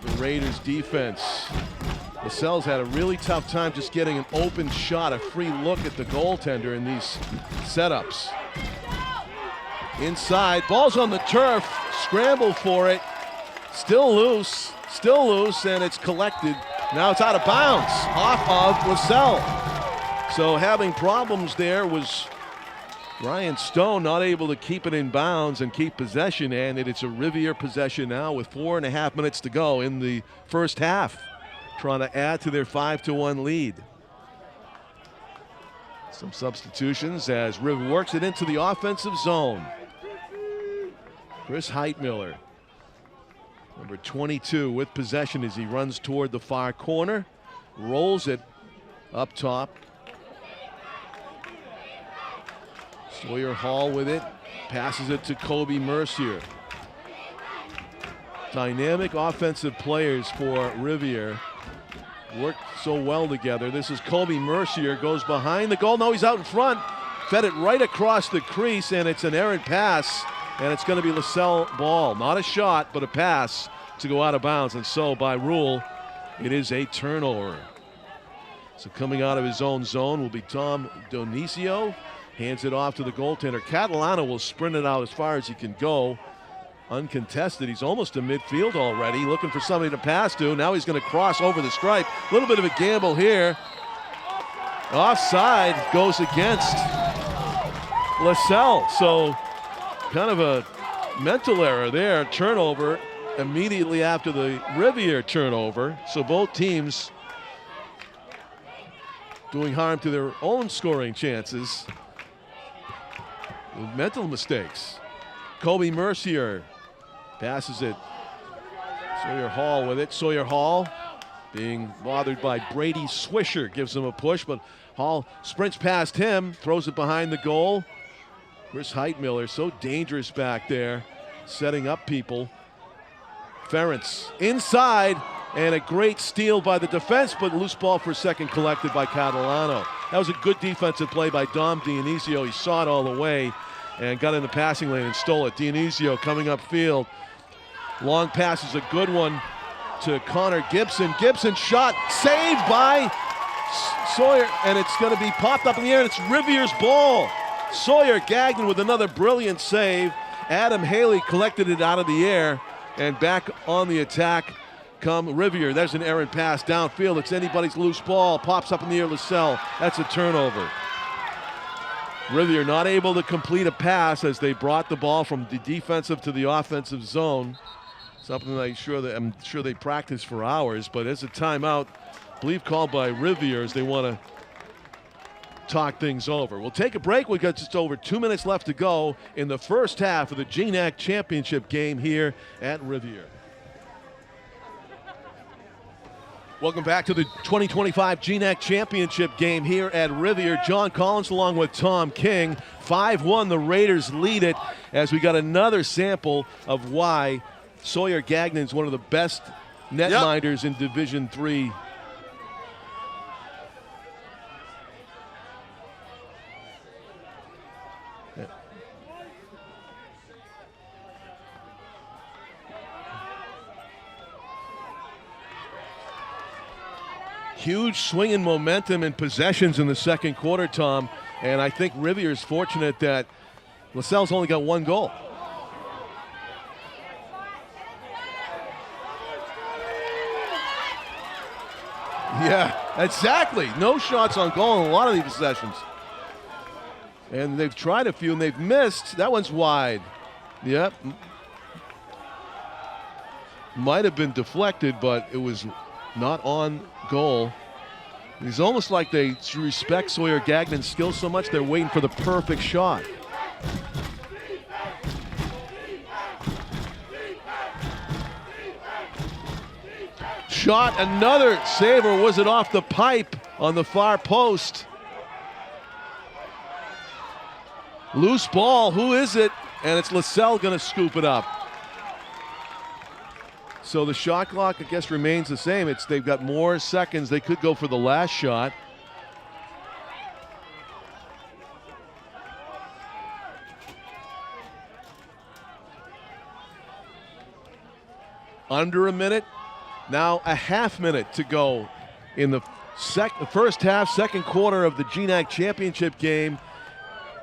the Raiders defense. Lasell's had a really tough time just getting an open shot, a free look at the goaltender in these setups. Inside, ball's on the turf, scramble for it, still loose, and it's collected. Now it's out of bounds, off of Lasell. So having problems there was Ryan Stone, not able to keep it in bounds and keep possession, and it's a Rivier possession now with 4.5 minutes to go in the first half, trying to add to their 5-1 lead. Some substitutions as Rivier works it into the offensive zone. Chris Heitmiller, number 22, with possession as he runs toward the far corner, rolls it up top. Sawyer Hall with it, passes it to Kobe Mercier. Dynamic offensive players for Rivier. Worked so well together. This is Kobe Mercier, goes behind the goal. No, he's out in front. Fed it right across the crease, and it's an errant pass. And it's going to be Lasell ball. Not a shot, but a pass to go out of bounds. And so, by rule, it is a turnover. So coming out of his own zone will be Tom Dionisio. Hands it off to the goaltender. Catalano will sprint it out as far as he can go. Uncontested. He's almost to midfield already, looking for somebody to pass to. Now he's going to cross over the stripe. A little bit of a gamble here. Offside goes against Lasell. So kind of a mental error there. Turnover immediately after the Rivier turnover. So both teams doing harm to their own scoring chances. Mental mistakes. Kobe Mercier passes it. Sawyer Hall with it. Sawyer Hall being bothered by Brady Swisher. Gives him a push, but Hall sprints past him, throws it behind the goal. Chris Heitmiller, so dangerous back there, setting up people. Ferentz inside, and a great steal by the defense, but loose ball for a second collected by Catalano. That was a good defensive play by Dom Dionisio. He saw it all the way and got in the passing lane and stole it. Dionisio coming upfield. Long pass is a good one to Connor Gibson. Gibson shot, saved by Sawyer, and it's going to be popped up in the air, and it's Rivier's ball. Sawyer Gagnon with another brilliant save. Adam Haley collected it out of the air, and back on the attack come Rivier. There's an errant pass downfield. It's anybody's loose ball. Pops up in the air, Lasell. That's a turnover. Rivier not able to complete a pass as they brought the ball from the defensive to the offensive zone. Something I'm sure they practiced for hours, but it's a timeout, I believe called by Rivier, as they want to talk things over. We'll take a break. We've got just over 2 minutes left to go in the first half of the GNAC championship game here at Rivier. Welcome back to the 2025 GNAC championship game here at Rivier. John Collins along with Tom King. 5-1, the Raiders lead it as we got another sample of why Sawyer Gagnon is one of the best netminders in Division III. Huge swing in momentum and possessions in the second quarter, Tom. And I think Rivier is fortunate that Lasell's only got one goal. Yeah, exactly. No shots on goal in a lot of these possessions. And they've tried a few and they've missed. That one's wide. Yep. Might have been deflected, but it was not on goal. It's almost like they respect Sawyer Gagnon's skill so much they're waiting for the perfect shot. shot, another save, or was it off the pipe on the far post? Loose ball, who is it? And it's Lasell going to scoop it up. So the shot clock, I guess, remains the same. They've got more seconds. They could go for the last shot. Under a minute. Now a half minute to go in the first half, second quarter of the GNAC championship game.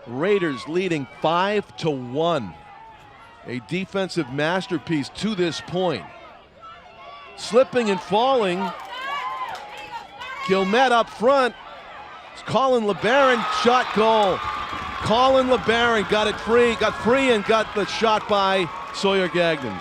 Raiders leading 5-1. A defensive masterpiece to this point. Slipping and falling. Gilmet up front. Colin LeBaron, shot goal. Colin LeBaron got free and got the shot by Sawyer Gagnon.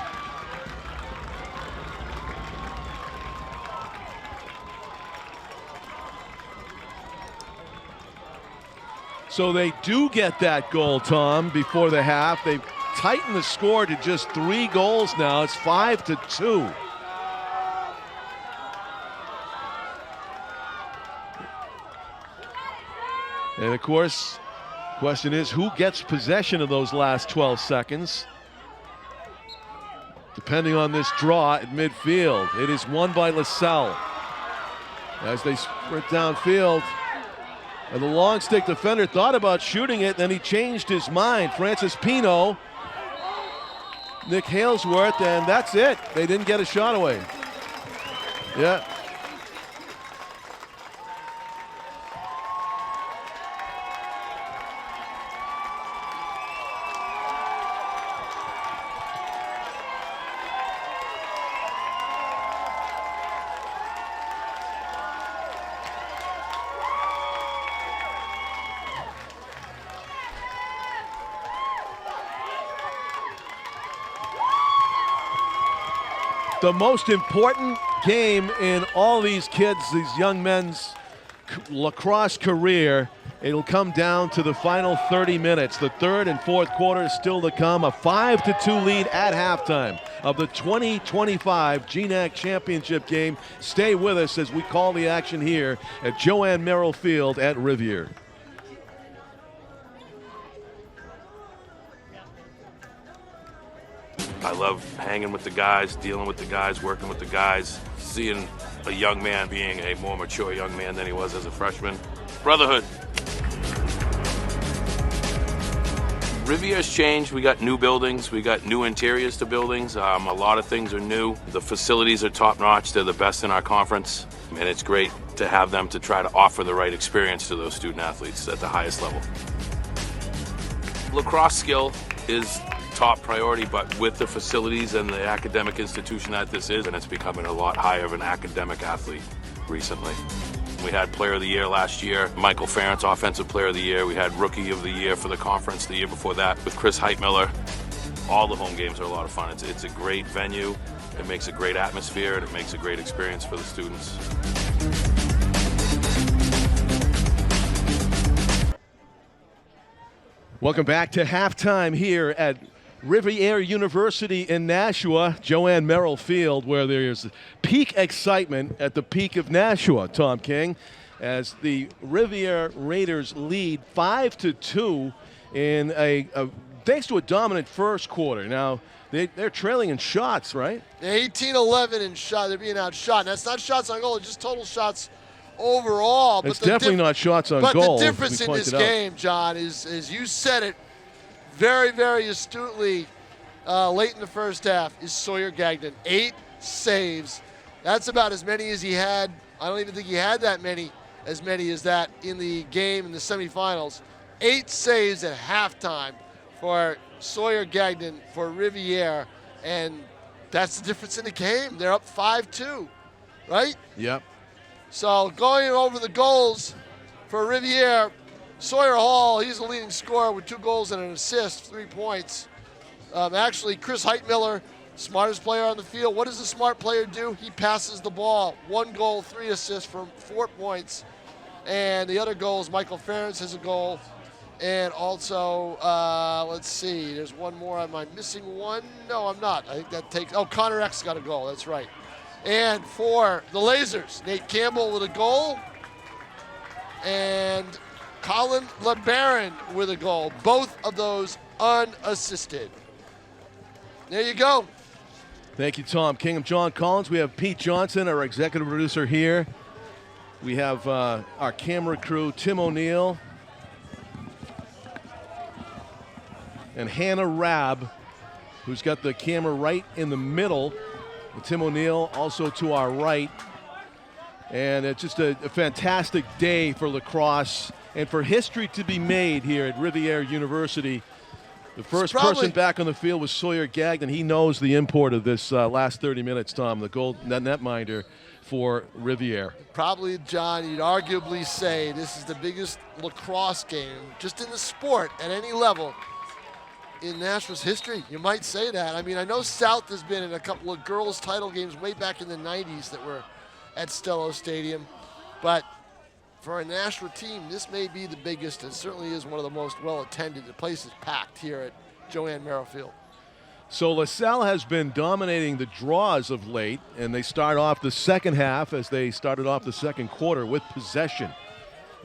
So they do get that goal, Tom, before the half. They've tightened the score to just 3 goals now. It's 5-2. And of course, question is, who gets possession of those last 12 seconds? Depending on this draw at midfield, it is won by Lasell. As they sprint downfield, and the long stick defender thought about shooting it, then he changed his mind. Francis Pino, Nick Halesworth, and that's it. They didn't get a shot away. Yeah. The most important game in all these kids, these young men's lacrosse career, it'll come down to the final 30 minutes. The third and fourth quarter is still to come. A 5-2 lead at halftime of the 2025 GNAC championship game. Stay with us as we call the action here at Joanne Merrill Field at Rivier. I love hanging with the guys, dealing with the guys, working with the guys, seeing a young man being a more mature young man than he was as a freshman. Brotherhood. Rivier's changed. We got new buildings. We got new interiors to buildings. A lot of things are new. The facilities are top-notch. They're the best in our conference. And it's great to have them to try to offer the right experience to those student-athletes at the highest level. Lacrosse skill is top priority, but with the facilities and the academic institution that this is, and it's becoming a lot higher of an academic athlete recently. We had Player of the Year last year, Michael Ferentz, Offensive Player of the Year. We had Rookie of the Year for the conference the year before that with Chris Heitmiller. All the home games are a lot of fun. It's a great venue. It makes a great atmosphere, and it makes a great experience for the students. Welcome back to halftime here at Rivier University in Nashua, Joanne Merrill Field, where there's peak excitement at the peak of Nashua, Tom King, as the Rivier Raiders lead 5-2 in thanks to a dominant first quarter. Now, they're trailing in shots, right? 18-11 in shot. They're being outshot. And that's not shots on goal, it's just total shots overall. It's definitely not shots on goal. But the difference in this game, John, is you said it very, very astutely late in the first half, is Sawyer Gagnon. 8 saves. That's about as many as he had. I don't even think he had as many as that in the game in the semifinals. 8 saves at halftime for Sawyer Gagnon for Rivier, and that's the difference in the game. They're up 5-2, right? Yep. So going over the goals for Rivier, Sawyer Hall, he's the leading scorer with 2 goals and an assist, 3 points. Actually, Chris Heitmiller, smartest player on the field. What does the smart player do? He passes the ball. 1 goal, 3 assists for 4 points. And the other goals, Michael Ferentz has a goal. And also, let's see, there's one more. Am I missing one? No, I'm not. I think that takes, Connor X got a goal. That's right. And for the Lasers, Nate Campbell with a goal, and Colin LeBaron with a goal. Both of those unassisted. There you go. Thank you, Tom King. I'm John Collins. We have Pete Johnson, our executive producer here. We have our camera crew, Tim O'Neill and Hannah Rabb, who's got the camera right in the middle. And Tim O'Neill also to our right. And it's just a fantastic day for lacrosse and for history to be made here at Rivier University. The first person back on the field was Sawyer Gagnon. He knows the import of this last 30 minutes, Tom, the gold netminder for Rivier. Probably, John, you'd arguably say this is the biggest lacrosse game just in the sport at any level in Nashva's history. You might say that. I mean, I know South has been in a couple of girls' title games way back in the 90s that were at Stello Stadium, but for a Nashua team, this may be the biggest and certainly is one of the most well-attended. The place is packed here at Joanne Merrill Field. So Lasell has been dominating the draws of late, and they start off the second half as they started off the second quarter with possession.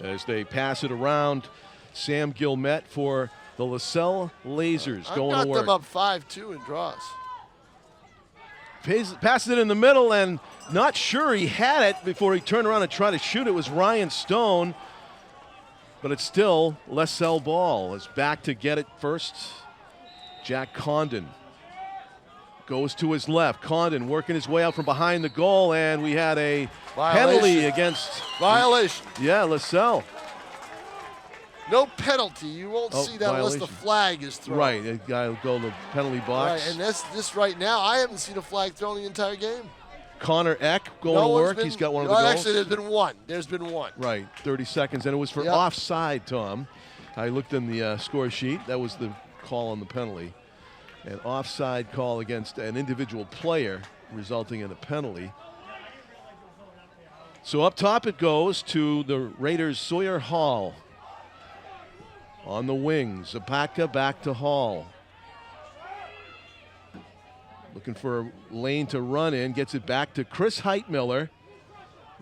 As they pass it around, Sam Gilmette for the Lasell Lasers going to work. I've got them up 5-2 in draws. Passes it in the middle, and not sure he had it before he turned around and tried to shoot. It was Ryan Stone, but it's still Lasell ball. Is back to get it first. Jack Condon goes to his left. Condon working his way out from behind the goal, and we had a penalty against. Violation. Yeah, Lasell. No penalty. You won't see that violation. Unless the flag is thrown. Right, a guy will go in the penalty box. Right, and this right now, I haven't seen a flag thrown the entire game. Connor Eck going to work. He's got one of the goals. Actually, there's been one. There's been one. Right, 30 seconds, and it was for offside, Tom. I looked in the score sheet. That was the call on the penalty. An offside call against an individual player, resulting in a penalty. So up top it goes to the Raiders' Sawyer Hall. On the wings, Zapata back to Hall. Looking for a lane to run in, gets it back to Chris Heitmiller.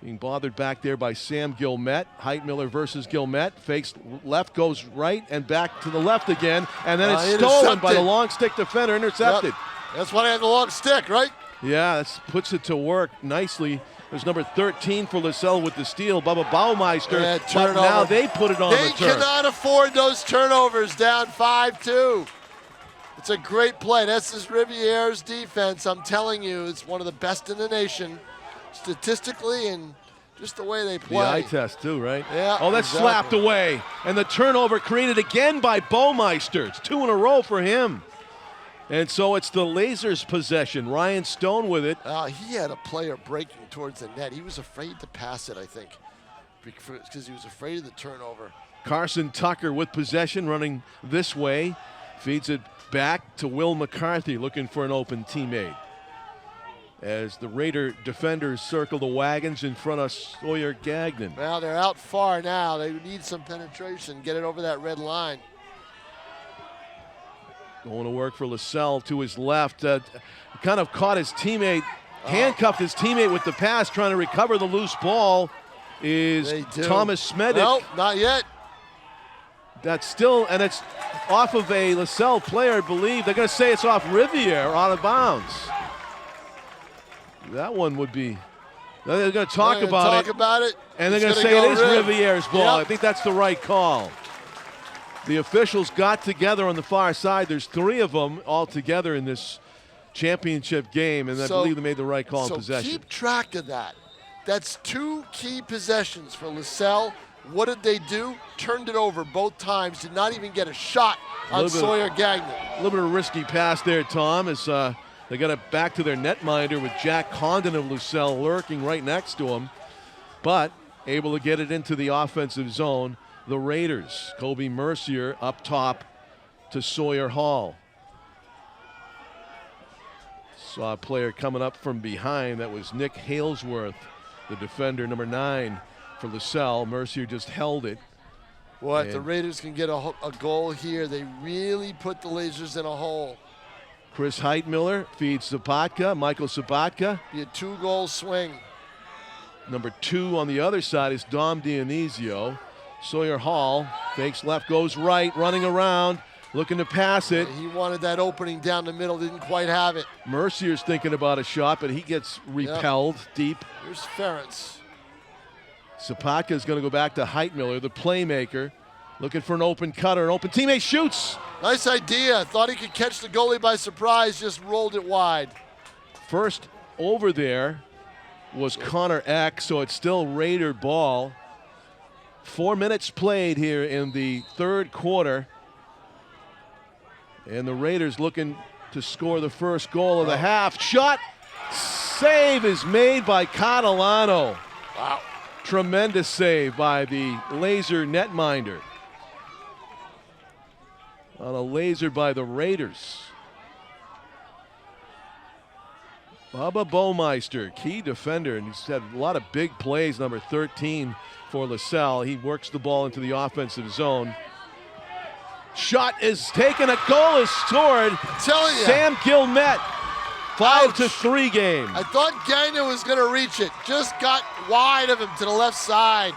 Being bothered back there by Sam Gilmette. Heitmiller versus Gilmette. Fakes left, goes right, and back to the left again. And then it's stolen by the long stick defender, intercepted. Yep. That's why I had the long stick, right? Yeah, that puts it to work nicely. There's number 13 for Lasell with the steal, Bubba Baumeister. But now they put it on the turf. They cannot afford those turnovers, down 5-2. It's a great play. That's this Rivier's defense. I'm telling you, it's one of the best in the nation, statistically and just the way they play. The eye test too, right? Yeah. Oh, that's slapped away. And the turnover created again by Baumeister. It's 2 in a row for him. And so it's the Lasers' possession. Ryan Stone with it. He had a player breaking towards the net. He was afraid to pass it, I think, because he was afraid of the turnover. Carson Tucker with possession, running this way. Feeds it back to Will McCarthy, looking for an open teammate. As the Raider defenders circle the wagons in front of Sawyer Gagnon. Well, they're out far now. They need some penetration. Get it over that red line. Going to work for Lasell to his left. Kind of caught his teammate, handcuffed his teammate with the pass, trying to recover the loose ball is Thomas Smedic. Nope, not yet. That's still, and it's off of a Lasell player, I believe. They're going to say it's off Rivier, out of bounds. That one would be, they're going to talk about it. And they're going to say it is Rivier's ball. Yep. I think that's the right call. The officials got together on the far side. There's 3 of them all together in this championship game, and I believe they made the right call in possession. So keep track of that. That's 2 key possessions for Lasell. What did they do? Turned it over both times. Did not even get a shot on Sawyer Gagnon. A little bit of a risky pass there, Tom, as they got it back to their netminder with Jack Condon of Lasell lurking right next to him, but able to get it into the offensive zone. The Raiders, Kobe Mercier up top to Sawyer Hall. Saw a player coming up from behind. That was Nick Halesworth, the defender, number 9 for Lasell. Mercier just held it. Well, if the Raiders can get a goal here, they really put the Lasers in a hole. Chris Heitmiller feeds Sabatka, Michael Sabatka. Be a 2-goal swing. Number 2 on the other side is Dom Dionisio. Sawyer Hall fakes left, goes right, running around, looking to pass it. He wanted that opening down the middle, didn't quite have it. Mercier's thinking about a shot, but he gets repelled deep. Here's Ferentz. Sabatka is going to go back to Heitmiller, the playmaker, looking for an open cutter. An open teammate shoots. Nice idea. Thought he could catch the goalie by surprise, just rolled it wide. First over there was Connor Eck, so it's still Raider ball. 4 minutes played here in the third quarter. And the Raiders looking to score the first goal of the half. Shot, save is made by Catalano. Wow. Tremendous save by the laser netminder. On a laser by the Raiders. Bubba Baumeister, key defender, and he's had a lot of big plays, number 13 for Lasell. He works the ball into the offensive zone. Shot is taken, a goal is scored. I'm telling you. Sam Gilmette, 5-3 game. I thought Gagnon was going to reach it. Just got wide of him to the left side.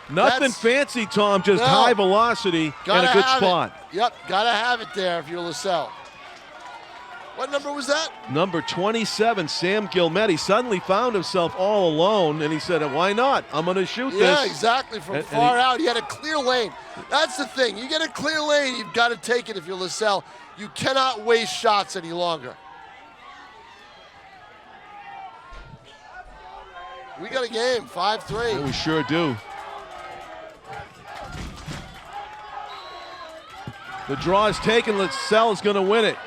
Nothing fancy, Tom, just high velocity and a good spot. Yep, got to have it there if you're Lasell. What number was that? Number 27, Sam Gilmette. He suddenly found himself all alone, and he said, why not? I'm going to shoot this. Yeah, exactly. From far out, he had a clear lane. That's the thing. You get a clear lane, you've got to take it if you're Lasell. You cannot waste shots any longer. We got a game, 5-3. Yeah, we sure do. The draw is taken. Lasell is going to win it.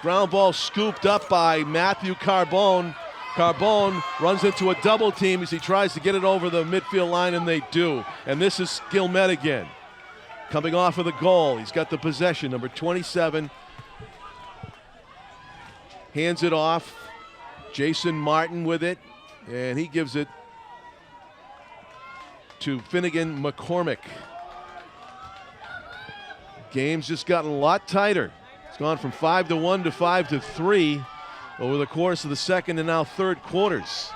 Ground ball scooped up by Matthew Carbone. Carbone runs into a double team as he tries to get it over the midfield line, and they do. And this is Gilmette again. Coming off of the goal. He's got the possession, number 27. Hands it off. Jason Martin with it. And he gives it to Finnegan McCormick. Game's just gotten a lot tighter. It's gone from 5-1 to 5-3 over the course of the second and now third quarters.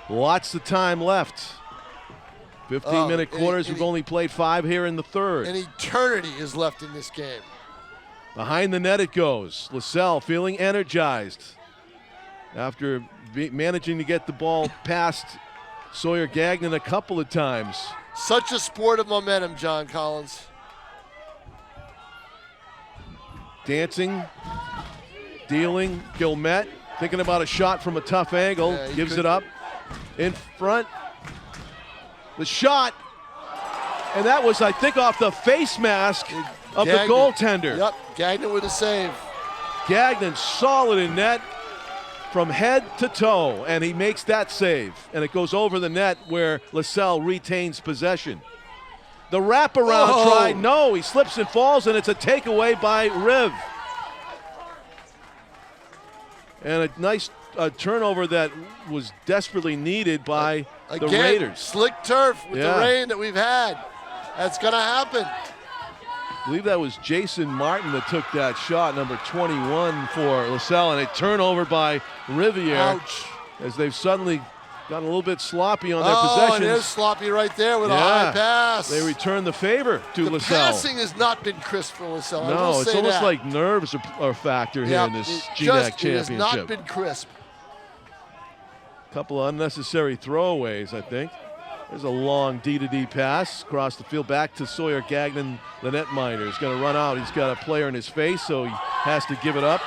Lots of time left. 15-minute quarters. We've only played 5 here in the third. An eternity is left in this game. Behind the net it goes. Lasell feeling energized after managing to get the ball past Sawyer Gagnon a couple of times. Such a sport of momentum, John Collins. Dancing, dealing, Gilmette, thinking about a shot from a tough angle, gives it up, in front, the shot, and that was, I think, off the face mask of the goaltender. Yep, Gagnon with a save. Gagnon solid in net from head to toe, and he makes that save, and it goes over the net where Lasell retains possession. The wraparound try, no, he slips and falls, and it's a takeaway by Riv. And a nice turnover that was desperately needed by the Raiders. Slick turf with the rain that we've had. That's going to happen. I believe that was Jason Martin that took that shot, number 21 for Lasell, and a turnover by Rivier. Ouch. As they've suddenly gotten a little bit sloppy on their possessions. Oh, it is sloppy right there with a high pass. They return the favor to Lasell. The passing has not been crisp for Lasell. No, it's almost like nerves are a factor here in this GNAC championship. It has not been crisp. A couple of unnecessary throwaways, I think. There's a long D-to-D pass across the field back to Sawyer Gagnon, the netminder. He's going to run out. He's got a player in his face, so he has to give it up.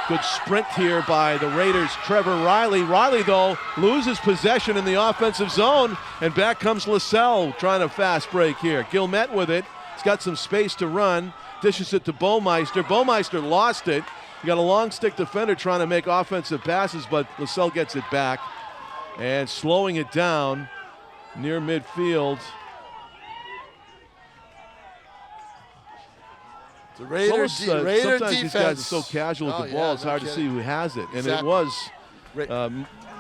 Good sprint here by the Raiders' Trevor Riley. Riley, though, loses possession in the offensive zone, and back comes Lasell trying a fast break here. Gilmette with it. He's got some space to run. Dishes it to Baumeister. Baumeister lost it. You got a long stick defender trying to make offensive passes, but Lasell gets it back. And slowing it down near midfield. The Raider sometimes defense. These guys are so casual with the ball, it's hard to see who has it. And it was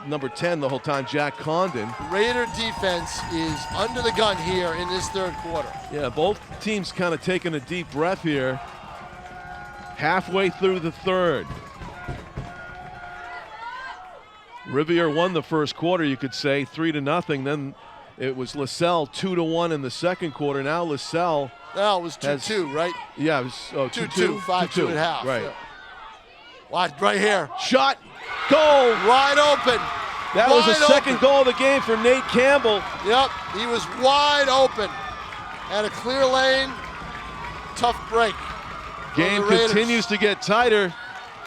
number 10 the whole time, Jack Condon. Raider defense is under the gun here in this third quarter. Yeah, both teams kind of taking a deep breath here. halfway through the third. Rivier won the first quarter, you could say, 3-0. Then it was Lasell 2-1 in the second quarter. Now Lasell. No, it was 2-2, right? Yeah, it was 2-2. 5-2 at half. Right. Yeah. Watch right here. Shot, goal. Wide open. That was the second goal of the game for Nate Campbell. Yep, he was wide open. Had a clear lane. Tough break. Game continues to get tighter.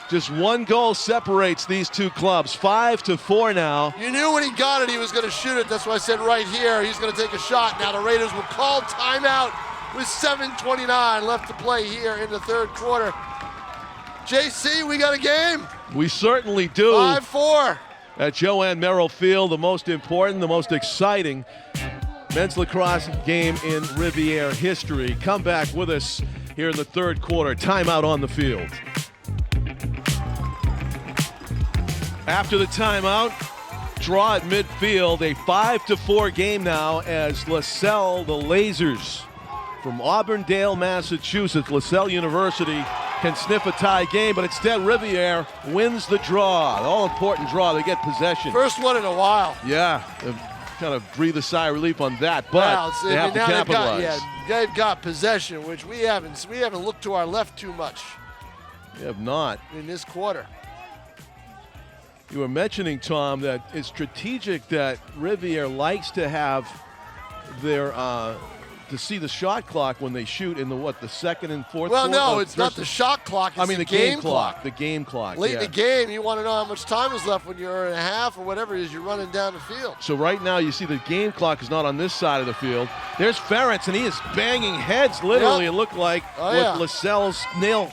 Just one goal separates these two clubs. 5-4 now. You knew when he got it, he was going to shoot it. That's why I said right here, he's going to take a shot. Now the Raiders will call timeout with 7:29 left to play here in the third quarter. JC, we got a game. We certainly do. 5-4. At Joanne Merrill Field, the most important, the most exciting men's lacrosse game in Rivier history. Come back with us here in the third quarter. Timeout on the field. After the timeout, draw at midfield. A 5-4 game now as Lasell, the Lasers from Auburndale, Massachusetts, Lasell University, can sniff a tie game, but instead Rivier wins the draw. The all-important draw. They get possession. First one in a while. Yeah, kind of breathe a sigh of relief on that, but they have to capitalize. They've got possession, which we haven't looked to our left too much. We have not. In this quarter. You were mentioning, Tom, that it's strategic that Rivier likes to have their to see the shot clock when they shoot in the second and fourth quarter? Well, no, it's not the shot clock. It's the game clock. The game clock. Late in the game, you want to know how much time is left when you're in a half or whatever it is you're running down the field. So right now you see the game clock is not on this side of the field. There's Ferentz, and he is banging heads, literally, it looked like, with Lasell's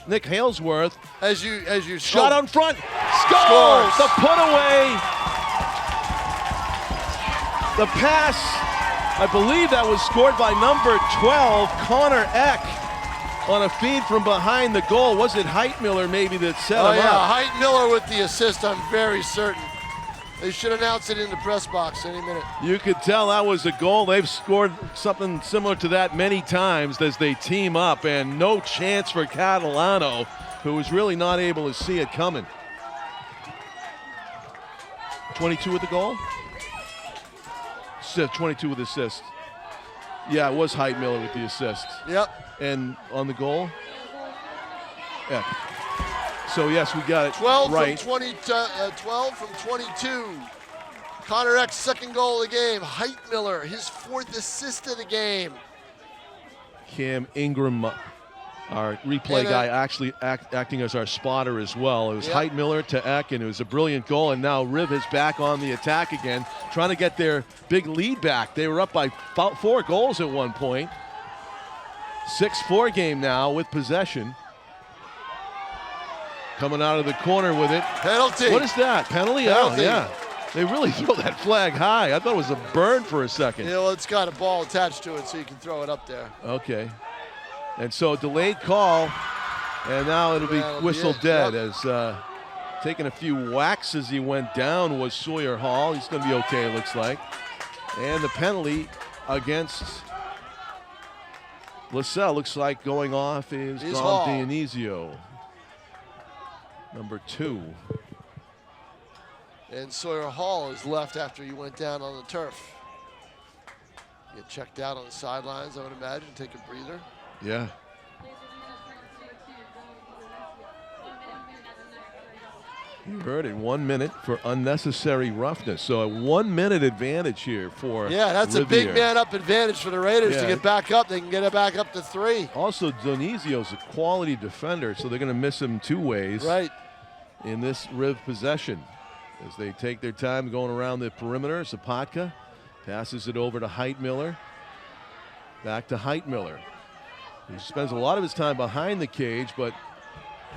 Nick Halesworth. As you shot on front. Scores! The put away. The pass. I believe that was scored by number 12, Connor Eck, on a feed from behind the goal. Was it Heitmiller maybe that set him up? Heitmiller with the assist, I'm very certain. They should announce it in the press box any minute. You could tell that was a goal. They've scored something similar to that many times as they team up, and no chance for Catalano, who was really not able to see it coming. 22 with the goal? 22 with assist. Yeah, it was Heitmiller with the assist. Yep. And on the goal? Yeah. So, yes, we got it 12 right. 12 from 22. Connor Eck's second goal of the game. Heitmiller, his fourth assist of the game. Cam Ingram, our replay guy, actually acting as our spotter as well. It was Heitmiller to Eck, and it was a brilliant goal. And now Riv is back on the attack again, trying to get their big lead back. They were up by 4 goals at one point. 6-4 game now with possession. Coming out of the corner with it. Penalty. What is that? Penalty? Penalty. Oh, yeah. They really throw that flag high. I thought it was a burn for a second. Yeah, well, it's got a ball attached to it, so you can throw it up there. Okay. And so delayed call, and now it'll be whistled dead as taking a few whacks as he went down was Sawyer Hall. He's going to be okay, it looks like. And the penalty against Lasell looks like going off is Dom Dionisio, number 2. And Sawyer Hall is left after he went down on the turf. Get checked out on the sidelines, I would imagine, take a breather. Yeah. You heard it, 1 minute for unnecessary roughness. So a 1 minute advantage here for that's Rivier. A big man up advantage for the Raiders to get back up. They can get it back up to 3. Also, Donisio's a quality defender, so they're going to miss him 2 ways in this Riv possession. As they take their time going around the perimeter, Zapatka passes it over to Heitmiller. Back to Heitmiller. He spends a lot of his time behind the cage, but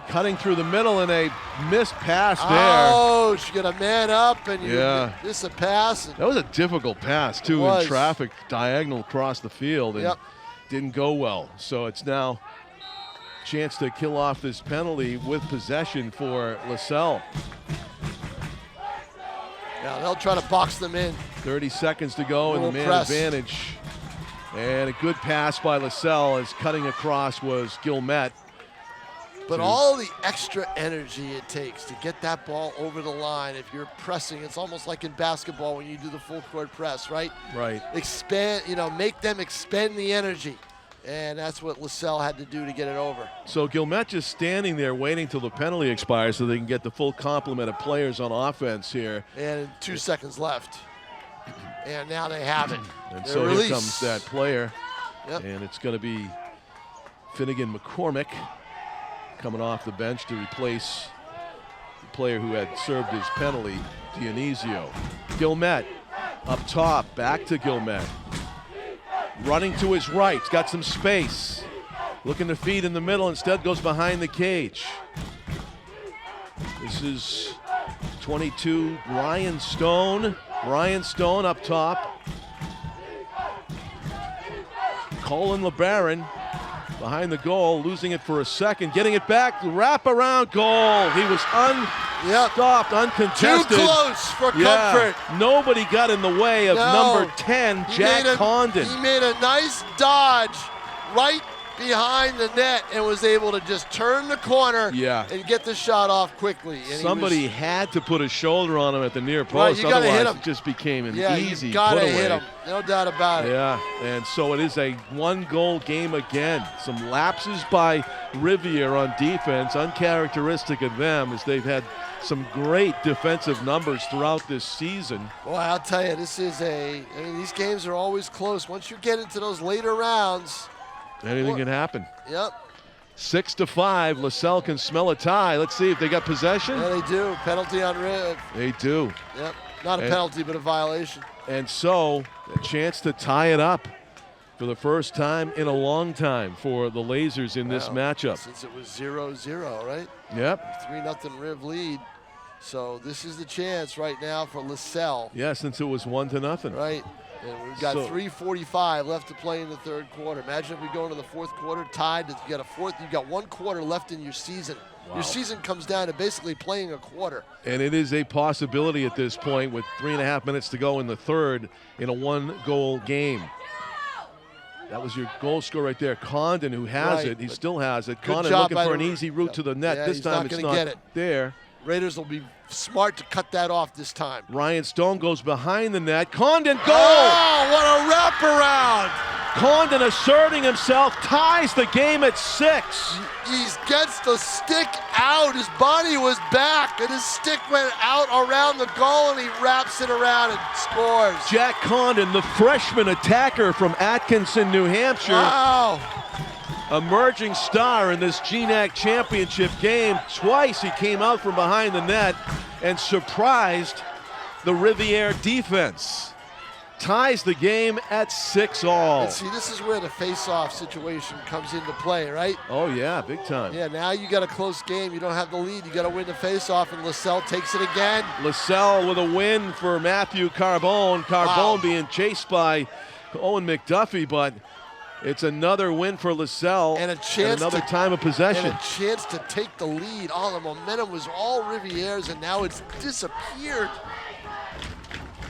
cutting through the middle and a missed pass there. Oh, she got a man up and you miss a pass. That was a difficult pass, too, in traffic, diagonal across the field, and didn't go well. So it's now a chance to kill off this penalty with possession for Lasell. Yeah, they'll try to box them in. 30 seconds to go in the man advantage. And a good pass by Lasell as cutting across was Gilmet. But all the extra energy it takes to get that ball over the line, if you're pressing, it's almost like in basketball when you do the full court press, right? Right. Expand, make them expend the energy. And that's what Lasell had to do to get it over. So Guillemette just standing there waiting till the penalty expires so they can get the full complement of players on offense here. And 2 seconds left. And now they have it. And so here comes that player. Yep. And it's going to be Finnegan McCormick coming off the bench to replace the player who had served his penalty, Dionisio. Guillemette up top, back to Guillemette. Running to his right, he's got some space. Looking to feed in the middle, instead goes behind the cage. This is 22, Ryan Stone. Ryan Stone up top. Colin LeBaron behind the goal, losing it for a second, getting it back, wrap around goal. He was unstopped, uncontested. Too close for comfort. Nobody got in the way of number 10, Jack Condon. He made a nice dodge right behind the net and was able to just turn the corner and get the shot off quickly. And somebody had to put a shoulder on him at the near Right, post, you gotta hit otherwise him. it just became an easy you gotta put away. hit him, no doubt about it. Yeah, and so it is a one-goal game again. Some lapses by Rivier on defense, uncharacteristic of them, as they've had some great defensive numbers throughout this season. Well, I'll tell you, these games are always close. Once you get into those later rounds, anything can happen. Yep. 6-5, Lasell can smell a tie. Let's see if they got possession. Yeah, they do. Penalty on Riv. They do. Yep. Not a penalty, but a violation. And so, a chance to tie it up for the first time in a long time for the Lasers in this matchup. Since it was 0-0, right? Yep. 3-0 Riv lead. So this is the chance right now for Lasell. Yeah, since it was 1-0. Right. And we've got 3:45 left to play in the third quarter. Imagine if we go into the fourth quarter tied. You got 1 quarter left in your season. Wow. Your season comes down to basically playing a quarter. And it is a possibility at this point with 3.5 minutes to go in the third in a 1-goal game. That was your goal scorer right there, Condon, who has it. He still has it. Condon looking for an easy route to the net. This time it's not there. Raiders will be smart to cut that off this time. Ryan Stone goes behind the net. Condon, goal! Oh, what a wraparound! Condon asserting himself, ties the game at 6. He gets the stick out. His body was back, and his stick went out around the goal, and he wraps it around and scores. Jack Condon, the freshman attacker from Atkinson, New Hampshire. Wow. Emerging star in this GNAC championship game. Twice he came out from behind the net and surprised the Rivier defense. Ties the game at 6-all. And see, this is where the face-off situation comes into play, right? Oh, yeah, big time. Yeah, now you got a close game. You don't have the lead. You got to win the face-off, and Lasell takes it again. Lasell with a win for Matthew Carbone. Carbone being chased by Owen McDuffie, but it's another win for Lasell and a chance another time of possession. And a chance to take the lead. All the momentum was all Rivier's, and now it's disappeared.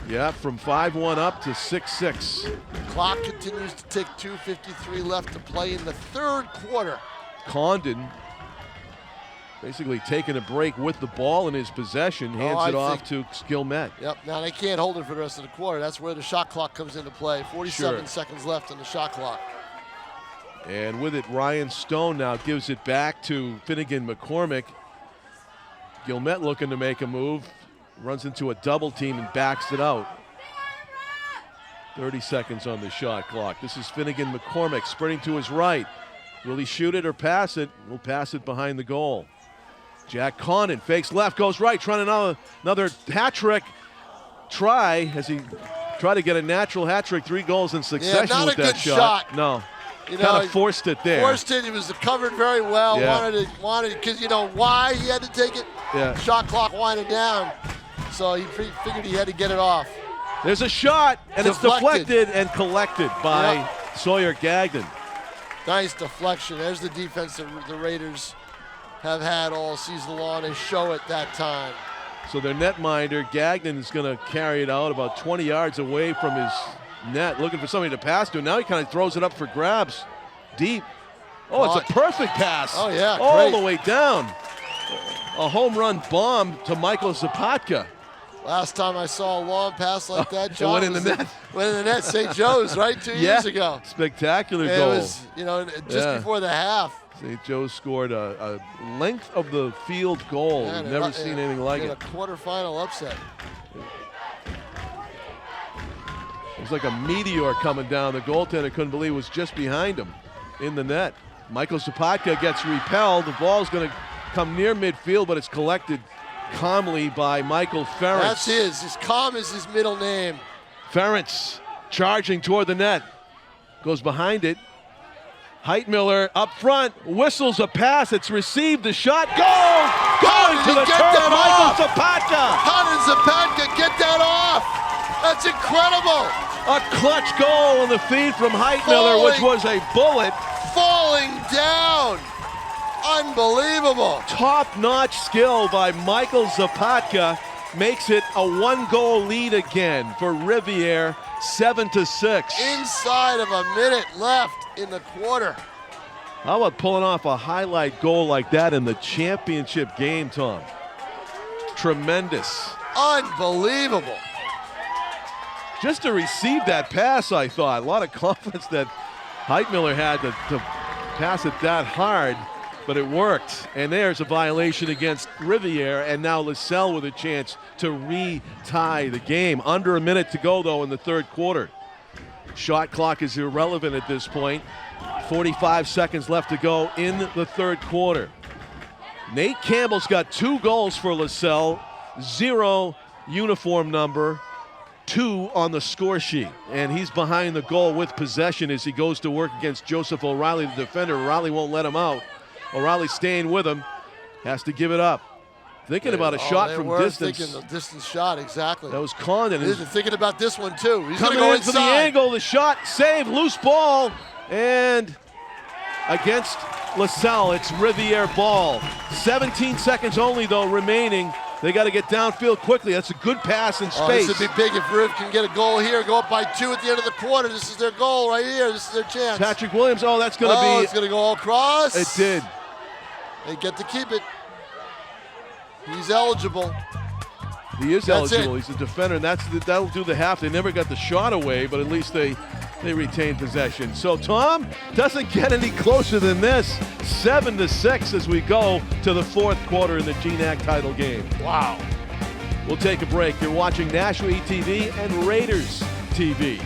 Yeah, from 5-1 up to 6-6. The clock continues to tick. 2:53 left to play in the third quarter. Condon basically taking a break with the ball in his possession, hands it off to Guillemette. Yep, now they can't hold it for the rest of the quarter. That's where the shot clock comes into play. 47 seconds left on the shot clock. And with it, Ryan Stone now gives it back to Finnegan McCormick. Guillemette looking to make a move. Runs into a double team and backs it out. 30 seconds on the shot clock. This is Finnegan McCormick sprinting to his right. Will he shoot it or pass it? We'll pass it behind the goal. Jack Condon fakes left, goes right, trying another hat trick try as he tried to get a natural hat trick, 3 goals in succession with that shot. No. Kind of forced it there. Forced it. He was covered very well. Wanted because you know why he had to take it. Shot clock winding down, so he figured he had to get it off. There's a shot, and it's deflected and collected by Sawyer Gagnon. Nice deflection. There's the defense that the Raiders have had all season long. They show it that time. So their netminder Gagnon is going to carry it out about 20 yards away from his net, looking for somebody to pass to. Now he kind of throws it up for grabs deep. Oh, it's a perfect pass. Oh, yeah, all great. the way down. A home run bomb to Michael Zapatka. Last time I saw a long pass like that, It John, went in the net. Went in the net, St. Joe's, right? 2 years ago. Spectacular It goal. was, just before the half. St. Joe's scored a length of the field goal. Yeah, We've never seen anything like it. A quarterfinal upset. It was like a meteor coming down. The goaltender couldn't believe it was just behind him in the net. Michael Zapatka gets repelled. The ball's going to come near midfield, but it's collected calmly by Michael Ferentz. That's his. His calm is his middle name. Ferentz charging toward the net. Goes behind it. Heitmiller up front, whistles a pass. It's received. The shot. Goal! Going to the turf. Michael Zapatka. How did Zapatka get that off? That's incredible. A clutch goal on the feed from Heitmiller, which was a bullet. Falling down. Unbelievable. Top-notch skill by Michael Zapatka makes it a one-goal lead again for Rivier, 7-6. Inside of a minute left in the quarter. How about pulling off a highlight goal like that in the championship game, Tom? Tremendous. Unbelievable. Just to receive that pass, I thought. A lot of confidence that Heitmiller had to pass it that hard, but it worked. And there's a violation against Rivier, and now Lasell with a chance to re-tie the game. Under a minute to go, though, in the third quarter. Shot clock is irrelevant at this point. 45 seconds left to go in the third quarter. Nate Campbell's got 2 goals for Lasell, 0 uniform number, 2 on the score sheet. And he's behind the goal with possession as he goes to work against Joseph O'Reilly, the defender. O'Reilly won't let him out. O'Reilly staying with him, has to give it up. Thinking about a shot from distance. Thinking the distance shot, exactly. That was Condon. He's thinking about this one, too. He's going to Coming go into the inside. angle, the shot, save, loose ball, and against Lasell, it's Rivier ball. 17 seconds only, though, remaining. They got to get downfield quickly. That's a good pass in space. This would be big if Riv can get a goal here, go up by 2 at the end of the quarter. This is their goal right here. This is their chance. Patrick Williams, that's going to be. It's going to go all across. It did. They get to keep it. He's eligible. He is eligible. He's a defender, and that'll do the half. They never got the shot away, but at least they retain possession. So Tom, doesn't get any closer than this. 7-6 as we go to the fourth quarter in the GNAC title game. Wow. We'll take a break. You're watching Nashua TV and Raiders TV.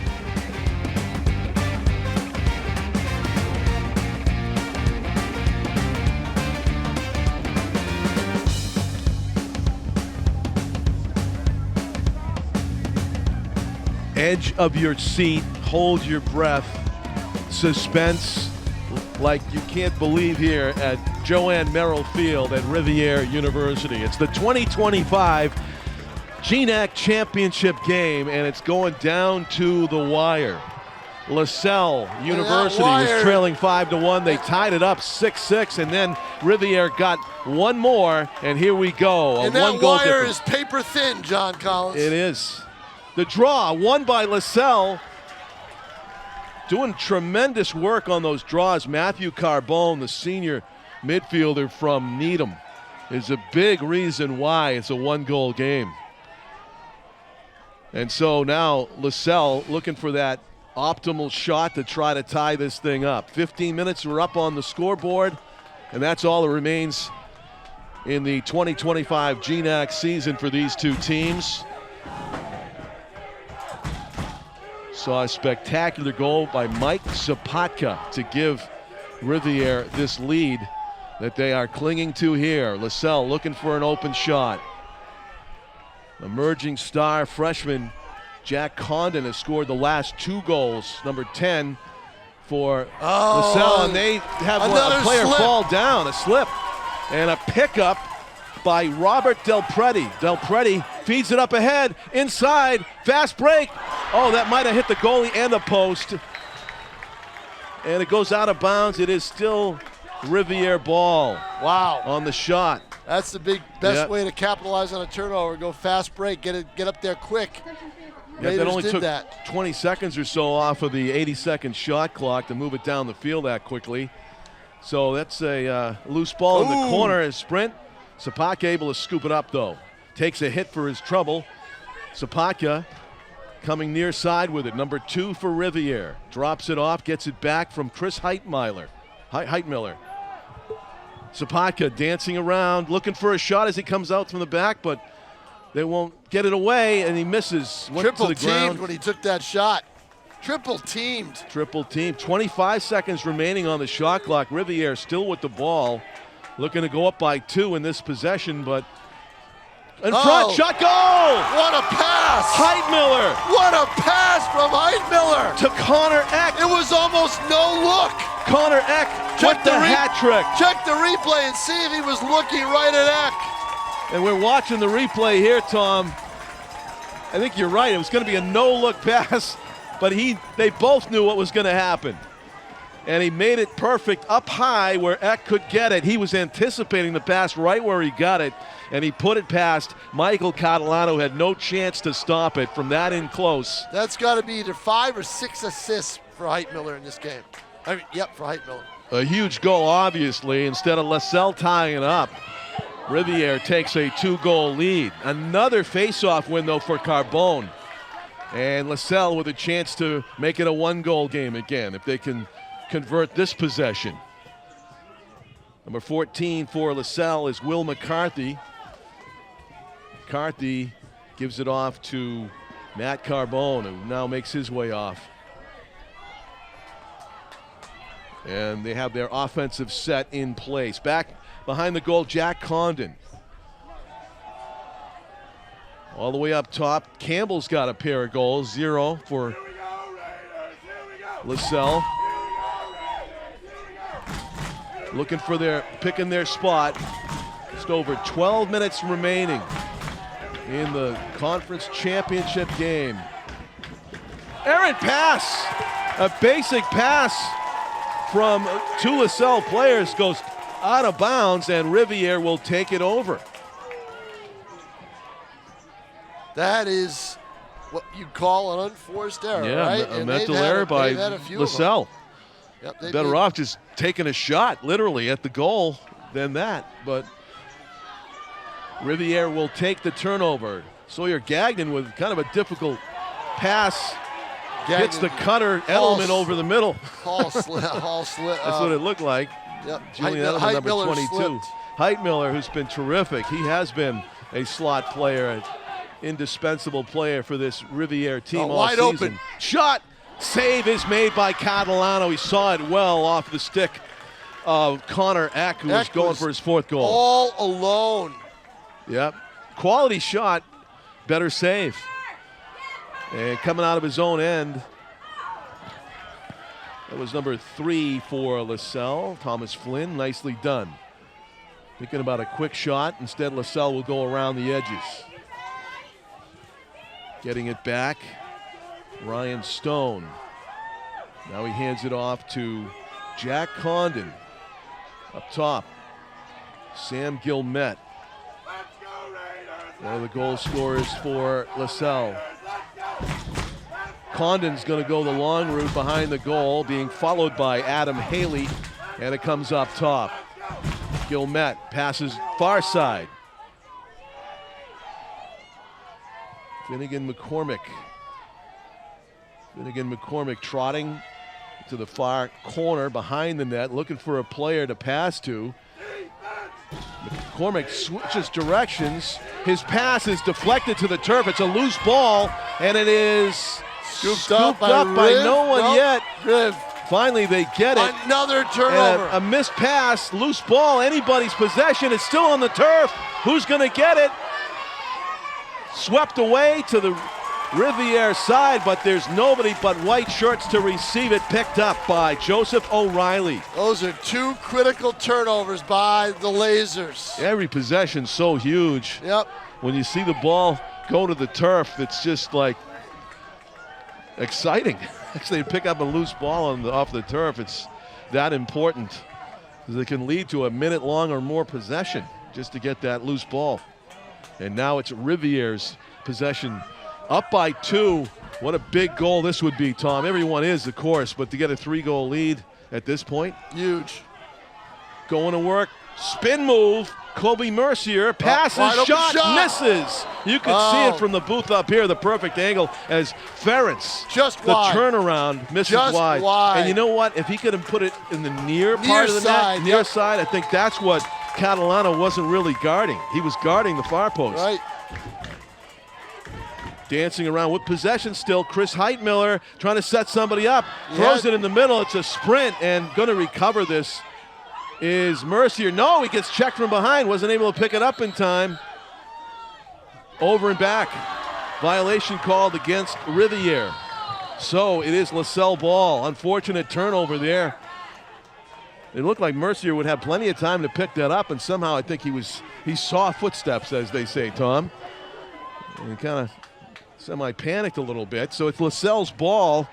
Edge of your seat, hold your breath, suspense like you can't believe here at Joanne Merrill Field at Rivier University. It's the 2025 GNAC championship game, and it's going down to the wire. Lasell University was trailing 5-1. They tied it up 6-6, and then Rivier got one more, and here we go. And that wire is paper thin, John Collins. It is. The draw won by Lasell. Doing tremendous work on those draws. Matthew Carbone, the senior midfielder from Needham, is a big reason why it's a one-goal game. And so now Lasell looking for that optimal shot to try to tie this thing up. 15 minutes, we're up on the scoreboard, and that's all that remains in the 2025 GNAC season for these two teams. Saw a spectacular goal by Mike Zapatka to give Rivier this lead that they are clinging to here. Lasell looking for an open shot. Emerging star freshman Jack Condon has scored the last 2 goals, number 10 for Lasell, and they have a player fall down, a slip, and a pickup by Robert Del Preti. Del Preti feeds it up ahead, inside, fast break. Oh, that might have hit the goalie and the post. And it goes out of bounds. It is still Rivier ball. Wow. On the shot. That's the best way to capitalize on a turnover. Go fast break, get up there quick. Yeah, that only took 20 seconds or so off of the 80-second shot clock to move it down the field that quickly. So that's a loose ball in the corner. A sprint. Sapaka able to scoop it up, though. Takes a hit for his trouble. Sapaka coming near side with it. Number 2 for Rivier. Drops it off, gets it back from Chris Heitmiller. Sapaka dancing around, looking for a shot as he comes out from the back, but they won't get it away, and he misses. Went Triple to the ground. teamed when he took that shot. Triple teamed. 25 seconds remaining on the shot clock. Rivier still with the ball. Looking to go up by 2 in this possession, but in front, shot, goal! What a pass! Heitmiller! What a pass from Heitmiller! To Connor Eck. It was almost no look. Connor Eck with the hat trick. Check the replay and see if he was looking right at Eck. And we're watching the replay here, Tom. I think you're right. It was going to be a no-look pass, but they both knew what was going to happen. And he made it perfect up high where Eck could get it. He was anticipating the pass right where he got it, and he put it past Michael Catalano, had no chance to stop it from that in close. That's got to be either 5 or 6 assists for Heitmiller in this game. For Heitmiller. A huge goal, obviously, instead of Lasell tying it up. Rivier takes a 2-goal lead. Another face-off win, though, for Carbone. And Lasell with a chance to make it a 1-goal game again if they can convert this possession. Number 14 for Lasell is Will McCarthy. McCarthy gives it off to Matt Carbone, who now makes his way off. And they have their offensive set in place. Back behind the goal, Jack Condon. All the way up top, Campbell's got a pair of goals, 0 for Lasell. Picking their spot. Just over 12 minutes remaining in the conference championship game. Errant pass, a basic pass from 2 Lasell players goes out of bounds, and Rivier will take it over. That is what you call an unforced error, right? A mental error by Lasell. Yep, better off just taking a shot, literally, at the goal than that. But Rivier will take the turnover. Sawyer Gagnon with kind of a difficult pass. Gets the cutter, Edelman over the middle. Hall slip. That's what it looked like. Yep. Julian Edelman, number 22. Heitmiller, who's been terrific. He has been a slot player, an indispensable player for this Rivier team all wide season. Open. Shot. Save is made by Catalano. He saw it well off the stick of Connor Eck, who was going for his 4th goal. All alone. Yep. Quality shot. Better save. And coming out of his own end, that was number 3 for Lasell. Thomas Flynn, nicely done. Thinking about a quick shot. Instead, Lasell will go around the edges. Getting it back. Ryan Stone. Now he hands it off to Jack Condon. Up top, Sam Gilmet. One of the goal scorers for Lasell. Condon's going to go the long route behind the goal, being followed by Adam Haley, and it comes up top. Gilmet passes far side. Finnegan McCormick trotting to the far corner behind the net, looking for a player to pass to. McCormick switches directions. His pass is deflected to the turf. It's a loose ball, and it is scooped up by no one yet. Good. Finally, they get it. Another turnover. And a missed pass, loose ball, anybody's possession. It's still on the turf. Who's going to get it? Swept away to the Rivier side, but there's nobody but white shirts to receive it. Picked up by Joseph O'Reilly. Those are 2 critical turnovers by the Lasers. Every possession so huge. Yep. When you see the ball go to the turf, it's just like exciting. Actually, pick up a loose ball off the turf. It's that important because it can lead to a minute long or more possession just to get that loose ball. And now it's Rivier's possession. Up by 2. What a big goal this would be, Tom. Everyone is, of course, but to get a 3-goal lead at this point. Huge. going to work. Spin move. Kobe Mercier passes, shot, misses. You can see it from the booth up here, the perfect angle as Ferentz, the turnaround, misses wide. And you know what? If he could have put it in the near part of the net, near side, I think that's what Catalano wasn't really guarding. He was guarding the far post. Right. Dancing around with possession still. Chris Heitmiller trying to set somebody up. Throws it in the middle. It's a sprint, and going to recover this is Mercier. No, he gets checked from behind. Wasn't able to pick it up in time. Over and back. Violation called against Rivier. So it is Lasell ball. Unfortunate turnover there. It looked like Mercier would have plenty of time to pick that up, and somehow I think he saw footsteps, as they say, Tom. And kind of semi-panicked a little bit. So it's Lasell's ball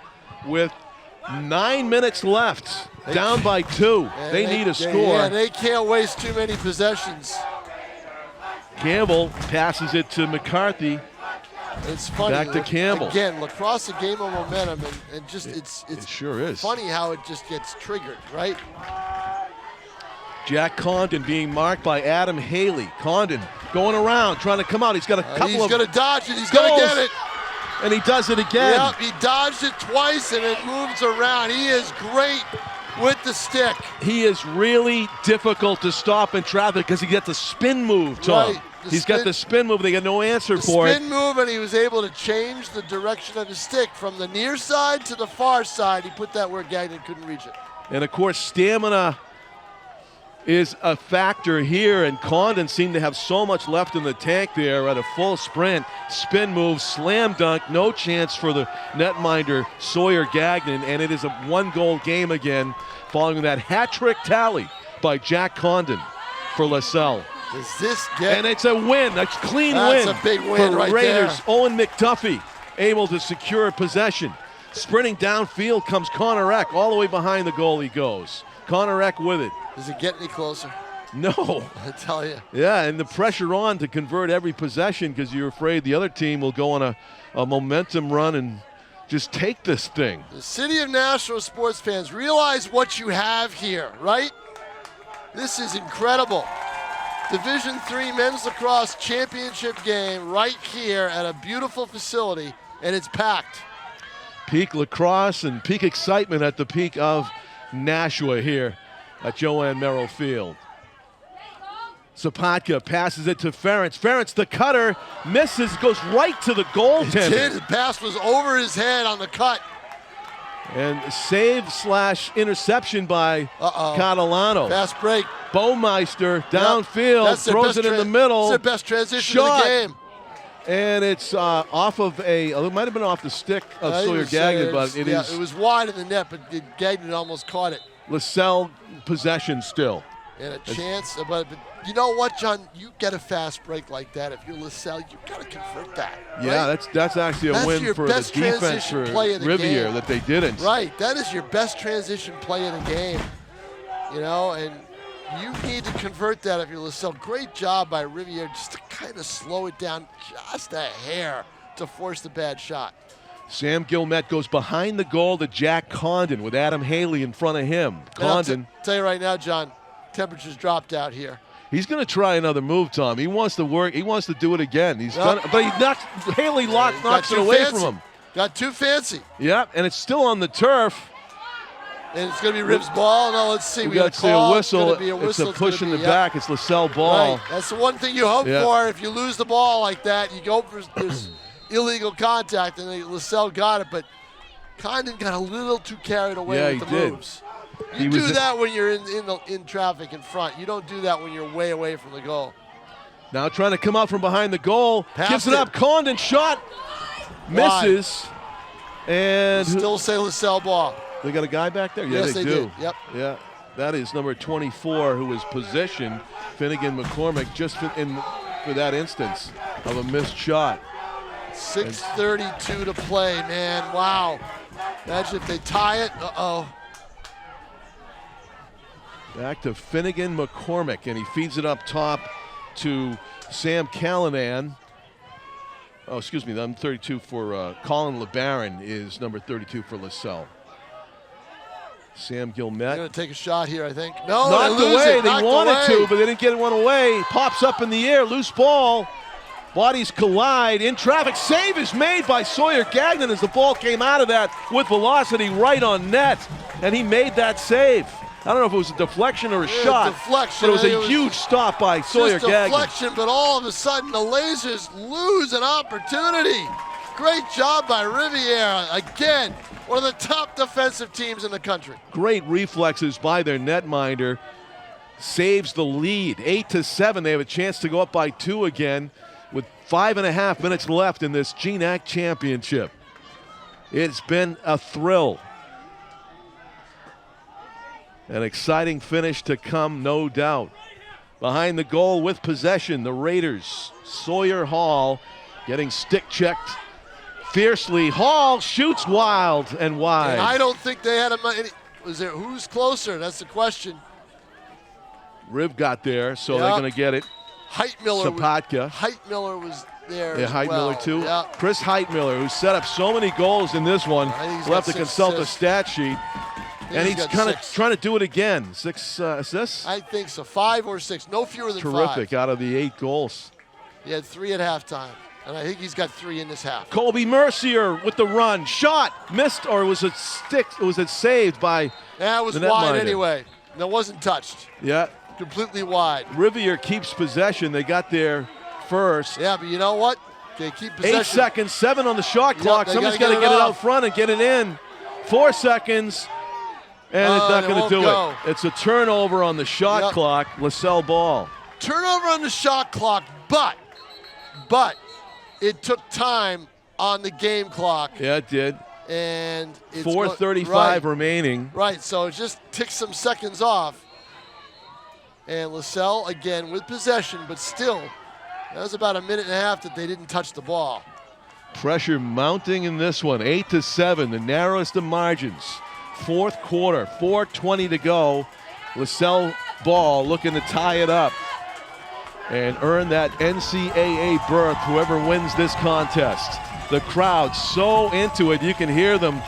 with 9 minutes left. Down by 2. They need a score. Yeah, they can't waste too many possessions. Campbell passes it to McCarthy. It's funny. Back to Campbell. Again, lacrosse, a game of momentum, and just it sure is funny how it just gets triggered, right? Jack Condon being marked by Adam Haley. Condon going around, trying to come out. He's got a couple he's of going to dodge it. He's going to get it. And he does it again. Yep, he dodged it twice, and it moves around. He is great with the stick. He is really difficult to stop in traffic because he gets the spin move, Tom. Right. He's got the spin move. They got no answer for it. Spin move, and he was able to change the direction of his stick from the near side to the far side. He put that where Gagnon couldn't reach it. And, of course, stamina is a factor here, and Condon seemed to have so much left in the tank there at a full sprint. Spin move, slam dunk, no chance for the netminder Sawyer Gagnon, and it is a one-goal game again following that hat-trick tally by Jack Condon for Lasell. Does this get... And it's a win, a clean win. That's a big win for right Raiders. there. Owen McDuffie able to secure possession. Sprinting downfield comes Connor Eck. All the way behind the goal he goes. Connor Eck with it. Does it get any closer? No. I tell you. Yeah, and the pressure on to convert every possession because you're afraid the other team will go on a momentum run and just take this thing. The city of Nashua sports fans, realize what you have here, right? This is incredible. Division III Men's Lacrosse Championship game right here at a beautiful facility, and it's packed. Peak lacrosse and peak excitement at the peak of Nashua here at Joanne Merrill Field. Sapatka passes it to Ferentz. Ferentz, the cutter, misses, goes right to the goaltender. It did. The pass was over his head on the cut. And save/interception by Catalano. Fast break. Baumeister downfield, throws it in the middle. That's their best transition of the game. And it's off of it might have been off the stick of Sawyer Gagnon, but it was wide in the net, but Gagnon almost caught it. Lasell possession still. And a chance, but you know what, John? You get a fast break like that. If you're Lasell, you got to convert that. Yeah, right? that's actually a win for the defense for Rivier that they didn't. Right, that is your best transition play in the game. You know, and you need to convert that if you're Lasell. Great job by Rivier just to kind of slow it down just a hair to force the bad shot. Sam Gilmet goes behind the goal to Jack Condon with Adam Haley in front of him. Condon. I'll tell you right now, John, temperatures dropped out here. He's going to try another move, Tom. He wants to work. He wants to do it again. He's done, but he knocks Haley knocks it away from him. Got too fancy. Yeah, and it's still on the turf. And it's going to be Rib's ball. No, let's see. We got to see a whistle. It's a push in the back. It's Lasell ball. Right. That's the one thing you hope for. If you lose the ball like that, you go for this illegal contact, and Lasell got it, but Condon got a little too carried away with the moves. You do that when you're in traffic in front. You don't do that when you're way away from the goal. Now trying to come out from behind the goal. Gives it up. Condon shot. Misses. And still say Lasell ball. They got a guy back there? Yes, they do. Yep. Yeah. That is number 24 who was positioned, Finnegan McCormick, just for that instance of a missed shot. 6:32 to play, man. Wow. Imagine if they tie it. Uh-oh. Back to Finnegan McCormick, and he feeds it up top to Sam Callanan. Oh, excuse me, I'm 32 for Colin LeBaron is number 32 for Lasell. Sam They're Gilmet. going to take a shot here, I think. No, Knocked they lose away. it. They Knocked wanted away. to, but they didn't get one away. Pops up in the air. Loose ball. Bodies collide. In traffic. Save is made by Sawyer Gagnon as the ball came out of that with velocity right on net. And he made that save. I don't know if it was a deflection or a shot. Deflection. But it was a huge stop by Sawyer Gagnon. Deflection, but all of a sudden the Lasers lose an opportunity. Great job by Rivier. Again, one of the top defensive teams in the country. Great reflexes by their netminder. Saves the lead. 8-7. They have a chance to go up by 2 again with 5.5 minutes left in this GNAC championship. It's been a thrill. An exciting finish to come, no doubt. Behind the goal with possession, the Raiders. Sawyer Hall getting stick-checked fiercely. Hall shoots wild and wide. And I don't think they had who's closer? That's the question. Riv got there, so they're going to get it. Sapatka. Heitmiller was there. Yeah, Heitmiller too. Yeah. Chris Heitmiller, who set up so many goals in this one, will have to consult the stat sheet. And he's kind of trying to do it again. 6 assists? I think so. 5 or 6. No fewer than 5. Terrific out of the 8 goals. He had 3 at halftime. And I think he's got 3 in this half. Colby Mercier with the run. Shot. Missed, or was it was it saved by Yeah, it was the wide netminder? anyway. That wasn't touched. Yeah. Completely wide. Rivier keeps possession. They got there first. Yeah, but you know what? They keep possession. 8 seconds, 7 on the shot clock. they Somebody's gotta got to get get it it out off. front and get it in. 4 seconds, and it's not it going to won't do go. it. It's a turnover on the shot clock. Lasell ball. Turnover on the shot clock, but it took time on the game clock. Yeah, it did. And it's 4:35 remaining. Right, so it just ticks some seconds off. And Lasell again with possession, but still, that was about a minute and a half that they didn't touch the ball. Pressure mounting in this one. 8-7, the narrowest of margins. Fourth quarter, 4:20 to go. Lasell ball looking to tie it up and earn that NCAA berth, whoever wins this contest. The crowd so into it, you can hear them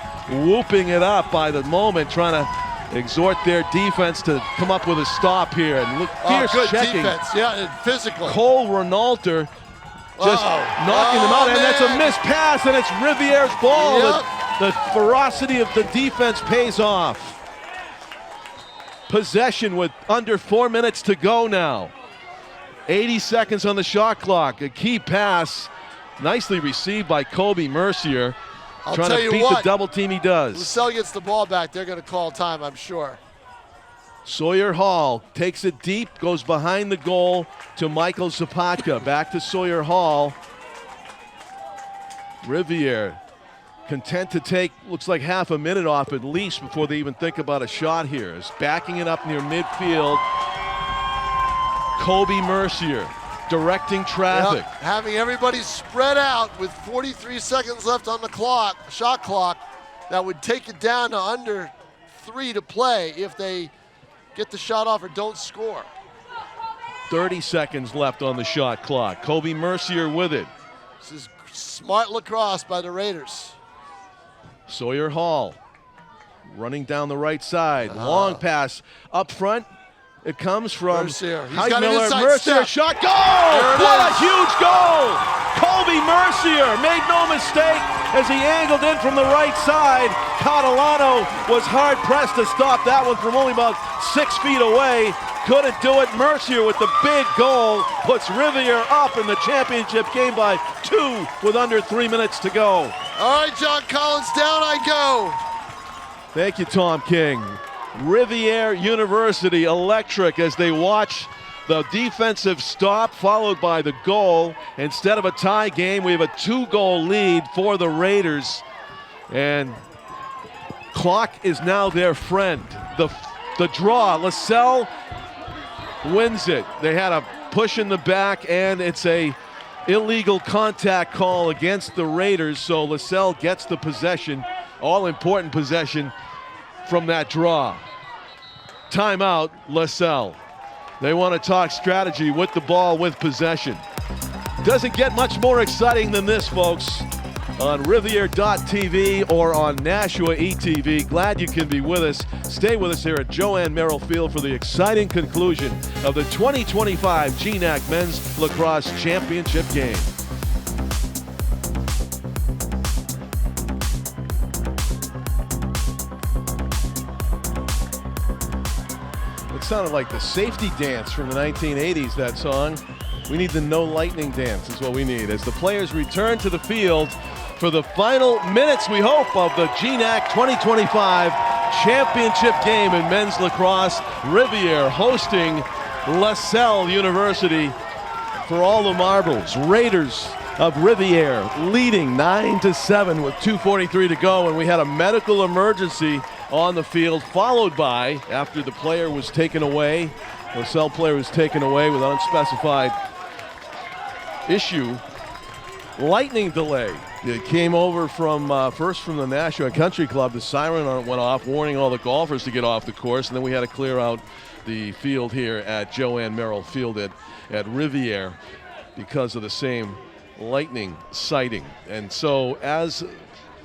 whooping it up by the moment, trying to exhort their defense to come up with a stop here. And look, fierce good checking. defense, yeah, and physical. Cole Ronalter just knocking them out, and that's a missed pass, and it's Rivier's ball. Yep. The ferocity of the defense pays off. Possession with under 4 minutes to go now. 80 seconds on the shot clock. A key pass, nicely received by Colby Mercier. I'll trying tell to you beat what, the double team he does. Lasell gets the ball back, they're going to call time, I'm sure. Sawyer Hall takes it deep, goes behind the goal to Michael Sapatka. Back to Sawyer Hall. Rivier content to take, looks like half a minute off at least before they even think about a shot here. Is backing it up near midfield. Colby Mercier directing traffic. Yep. Having everybody spread out with 43 seconds left on the clock, shot clock, that would take it down to under 3 to play if they get the shot off or don't score. 30 seconds left on the shot clock. Colby Mercier with it. This is smart lacrosse by the Raiders. Sawyer Hall running down the right side. Long pass up front. It comes from Mercier. He's got an Heitmiller. inside Mercier step. shot. Goal! There it What a is. huge goal! Colby Mercier made no mistake as he angled in from the right side. Catalano was hard pressed to stop that one from only about 6 feet away. Couldn't do it. Mercier with the big goal puts Rivier up in the championship game by 2 with under 3 minutes to go. All right, John Collins, down I go. Thank you, Tom King. Rivier University electric as they watch the defensive stop followed by the goal. Instead of a tie game, we have a 2-goal lead for the Raiders. And clock is now their friend. The draw, Lasell wins it. They had a push in the back, and it's a illegal contact call against the Raiders, so Lasell gets the possession, all-important possession from that draw. Timeout, Lasell. They want to talk strategy with the ball with possession. Doesn't get much more exciting than this, folks. on Rivier.tv or on Nashua ETV. Glad you can be with us. Stay with us here at Joanne Merrill Field for the exciting conclusion of the 2025 GNAC Men's Lacrosse Championship game. It sounded like the safety dance from the 1980s, that song. We need the no lightning dance is what we need as the players return to the field for the final minutes, we hope, of the GNAC 2025 championship game in men's lacrosse. Rivier hosting Lasell University for all the marbles. Raiders of Rivier leading 9-7 with 2:43 to go, and we had a medical emergency on the field, followed by, after the player was taken away, Lasell player was taken away with unspecified issue, lightning delay. It came over from first from the Nashua Country Club. The siren went off, warning all the golfers to get off the course, and then we had to clear out the field here at Joanne Merrill Field at Rivier because of the same lightning sighting. And so as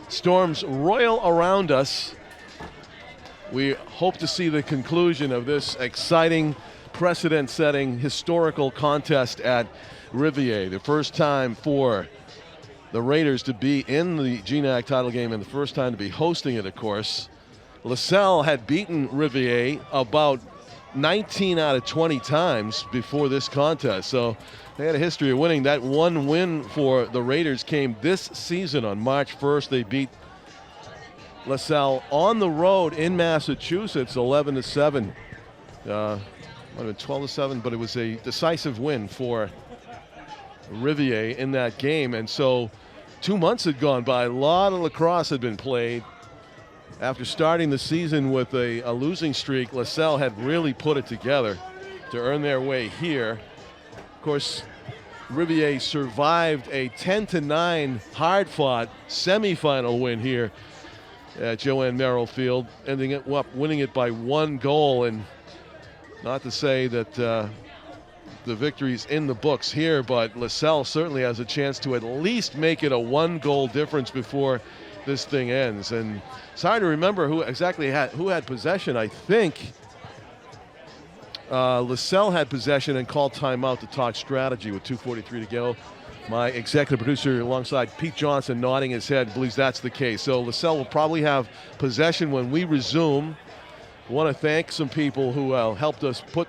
storms roil around us, we hope to see the conclusion of this exciting, precedent-setting, historical contest at Rivier. The first time for the Raiders to be in the GNAC title game and the first time to be hosting it, of course. Lasell had beaten Rivier about 19 out of 20 times before this contest. So they had a history of winning. That one win for the Raiders came this season on March 1st. They beat Lasell on the road in Massachusetts, 11-7. Might have been 12-7, but it was a decisive win for Rivier in that game. And so 2 months had gone by. A lot of lacrosse had been played. After starting the season with a losing streak, Lasell had really put it together to earn their way here. Of course, Rivier survived a 10-9 hard-fought semifinal win here at Joanne Merrill Field, ending up winning it by 1 goal. And not to say that the victory's in the books here, but Lasell certainly has a chance to at least make it a 1-goal difference before this thing ends. And it's hard to remember who exactly had possession. I think Lasell had possession and called timeout to talk strategy with 2:43 to go. My executive producer alongside Pete Johnson nodding his head believes that's the case. So Lasell will probably have possession when we resume. I want to thank some people who helped us put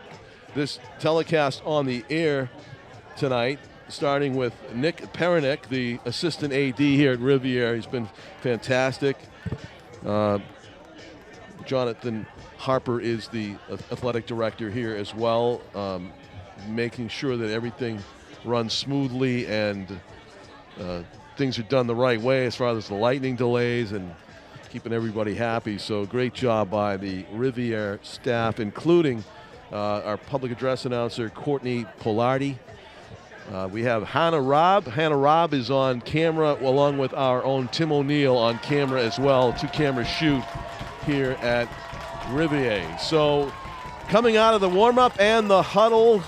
this telecast on the air tonight, starting with Nick Perenick, the assistant AD here at Rivier. He's been fantastic. Jonathan Harper is the athletic director here as well, making sure that everything runs smoothly and things are done the right way as far as the lightning delays and keeping everybody happy. So great job by the Rivier staff, including our public address announcer, Courtney Polardi. We have Hannah Robb. Hannah Robb is on camera along with our own Tim O'Neill on camera as well. 2-camera shoot here at Rivier. So coming out of the warm-up and the huddle,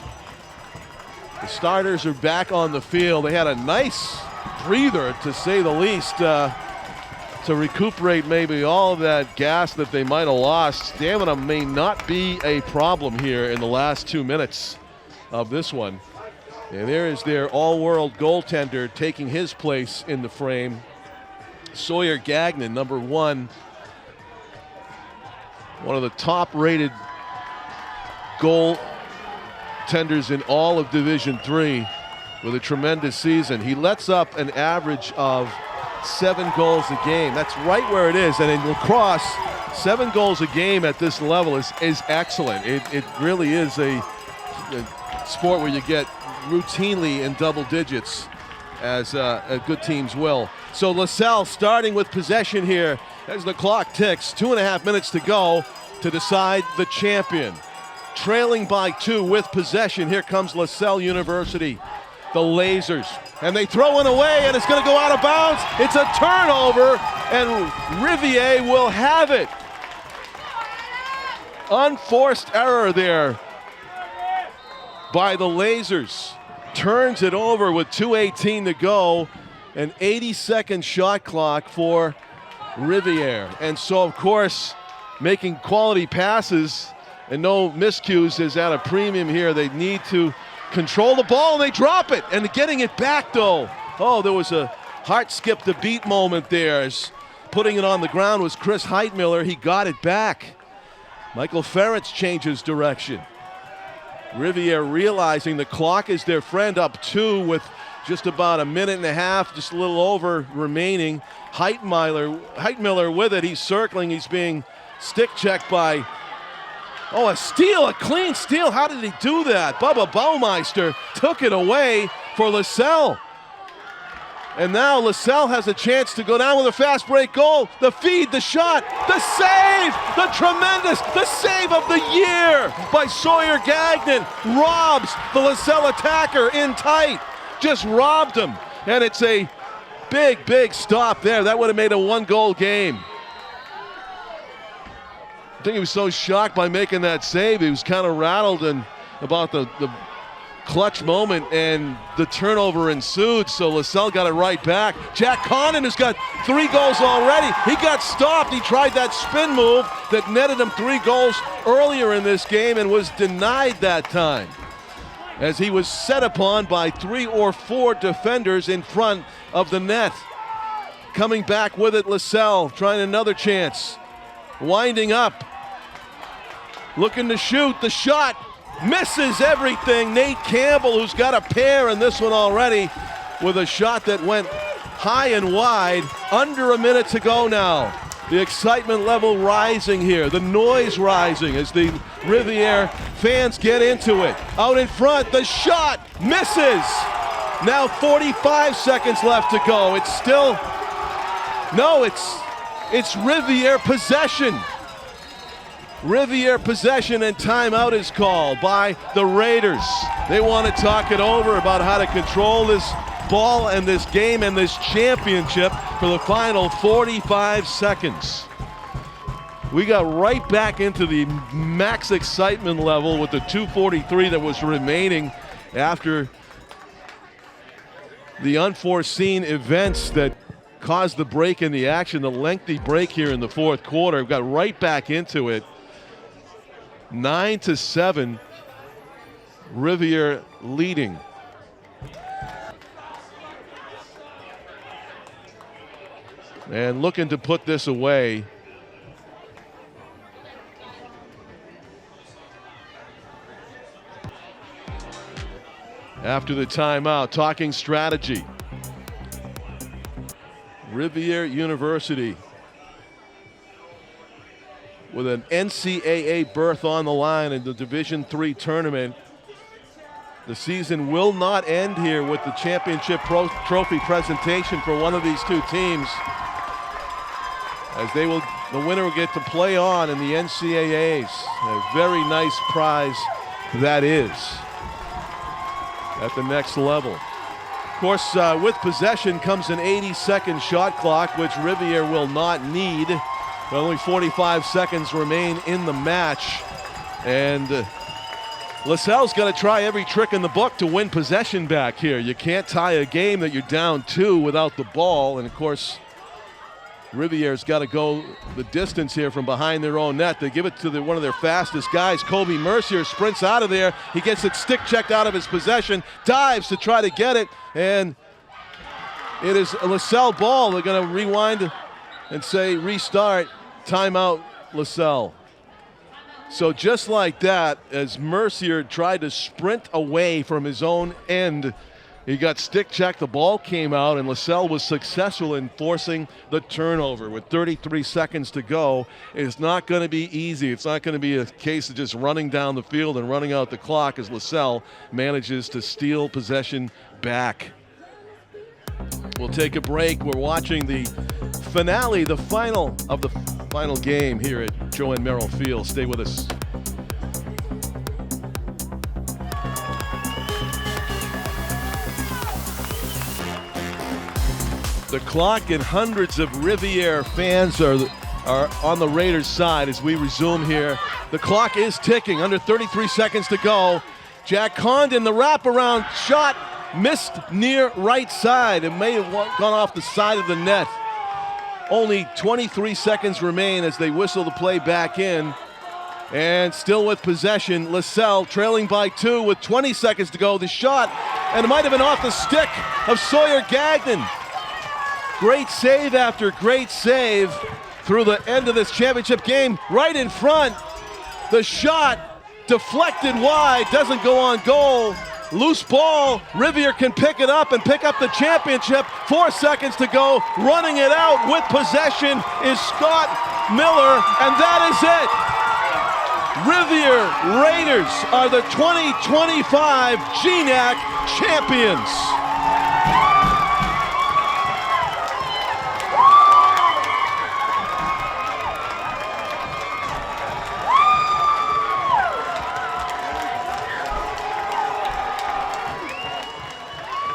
the starters are back on the field. They had a nice breather, to say the least, to recuperate maybe all of that gas that they might have lost. Stamina may not be a problem here in the last 2 minutes of this one. And there is their all-world goaltender taking his place in the frame. Sawyer Gagnon, number 1. One of the top-rated goaltenders in all of Division III with a tremendous season. He lets up an average of 7 goals a game. That's right where it is. And in lacrosse, 7 goals a game at this level is excellent. It really is a sport where you get routinely in double digits, as good teams will. So Lasell starting with possession here as the clock ticks. 2.5 minutes to go to decide the champion. Trailing by 2 with possession. Here comes Lasell University, the Lasers. And they throw it away, and it's going to go out of bounds. It's a turnover, and Rivier will have it. Unforced error there by the Lasers. Turns it over with 2:18 to go, an 80-second shot clock for Rivier. And so, of course, making quality passes and no miscues is at a premium here. They need to control the ball, and they drop it. And getting it back, though. Oh, there was a heart skip the beat moment there. As putting it on the ground was Chris Heitmiller. He got it back. Michael Ferentz changes direction. Rivier realizing the clock is their friend, up 2 with just about a minute and a half, just a little over remaining. Heitmiller with it. He's circling. He's being stick checked by, a steal, a clean steal. How did he do that? Bubba Baumeister took it away for Lasell. And now Lasell has a chance to go down with a fast break goal. The feed, the shot, the save, the save of the year by Sawyer Gagnon. Robs the Lasell attacker in tight. Just robbed him. And it's a big, big stop there. That would have made a 1-goal game. I think he was so shocked by making that save. He was kind of rattled and about the clutch moment, and the turnover ensued, so Lasell got it right back. Jack Condon has got 3 goals already. He got stopped. He tried that spin move that netted him 3 goals earlier in this game and was denied that time, as he was set upon by 3 or 4 defenders in front of the net. Coming back with it, Lasell trying another chance. Winding up. Looking to shoot. The shot misses everything. Nate Campbell, who's got a pair in this one already, with a shot that went high and wide. Under a minute to go now. The excitement level rising here. The noise rising as the Rivier fans get into it. Out in front, the shot misses. Now 45 seconds left to go. It's still, no, it's Rivier possession. Rivier possession, and timeout is called by the Raiders. They want to talk it over about how to control this ball and this game and this championship for the final 45 seconds. We got right back into the max excitement level with the 2:43 that was remaining after the unforeseen events that caused the break in the action, the lengthy break here in the fourth quarter. We got right back into it. 9-7, Rivier leading. And looking to put this away. After the timeout, talking strategy. Rivier University with an NCAA berth on the line in the Division III tournament. The season will not end here with the championship trophy presentation for one of these two teams, as the winner will get to play on in the NCAAs. A very nice prize that is at the next level. Of course, with possession comes an 80-second shot clock, which Rivier will not need. Only 45 seconds remain in the match. And Lasell's got to try every trick in the book to win possession back here. You can't tie a game that you're down 2 without the ball. And, of course, Rivier's got to go the distance here from behind their own net. They give it to one of their fastest guys. Kobe Mercier sprints out of there. He gets it stick checked out of his possession, dives to try to get it, and it is a Lasell ball. They're going to rewind and say restart, timeout, Lasell. So just like that, as Mercier tried to sprint away from his own end, he got stick checked, the ball came out, and Lasell was successful in forcing the turnover. With 33 seconds to go, it's not going to be easy. It's not going to be a case of just running down the field and running out the clock as Lasell manages to steal possession back. We'll take a break. We're watching the finale, the final of the final game here at Joe and Merrill Field. Stay with us. The clock and hundreds of Rivier fans are on the Raiders' side as we resume here. The clock is ticking. Under 33 seconds to go. Jack Condon, the wraparound shot missed near right side. It may have gone off the side of the net. Only 23 seconds remain as they whistle the play back in. And still with possession, Lasell trailing by 2 with 20 seconds to go. The shot, and it might have been off the stick of Sawyer Gagnon. Great save after great save through the end of this championship game. Right in front, the shot deflected wide, doesn't go on goal. Loose ball, Rivier can pick it up and pick up the championship. 4 seconds to go, running it out with possession is Scott Miller, and that is it. Rivier Raiders are the 2025 GNAC champions.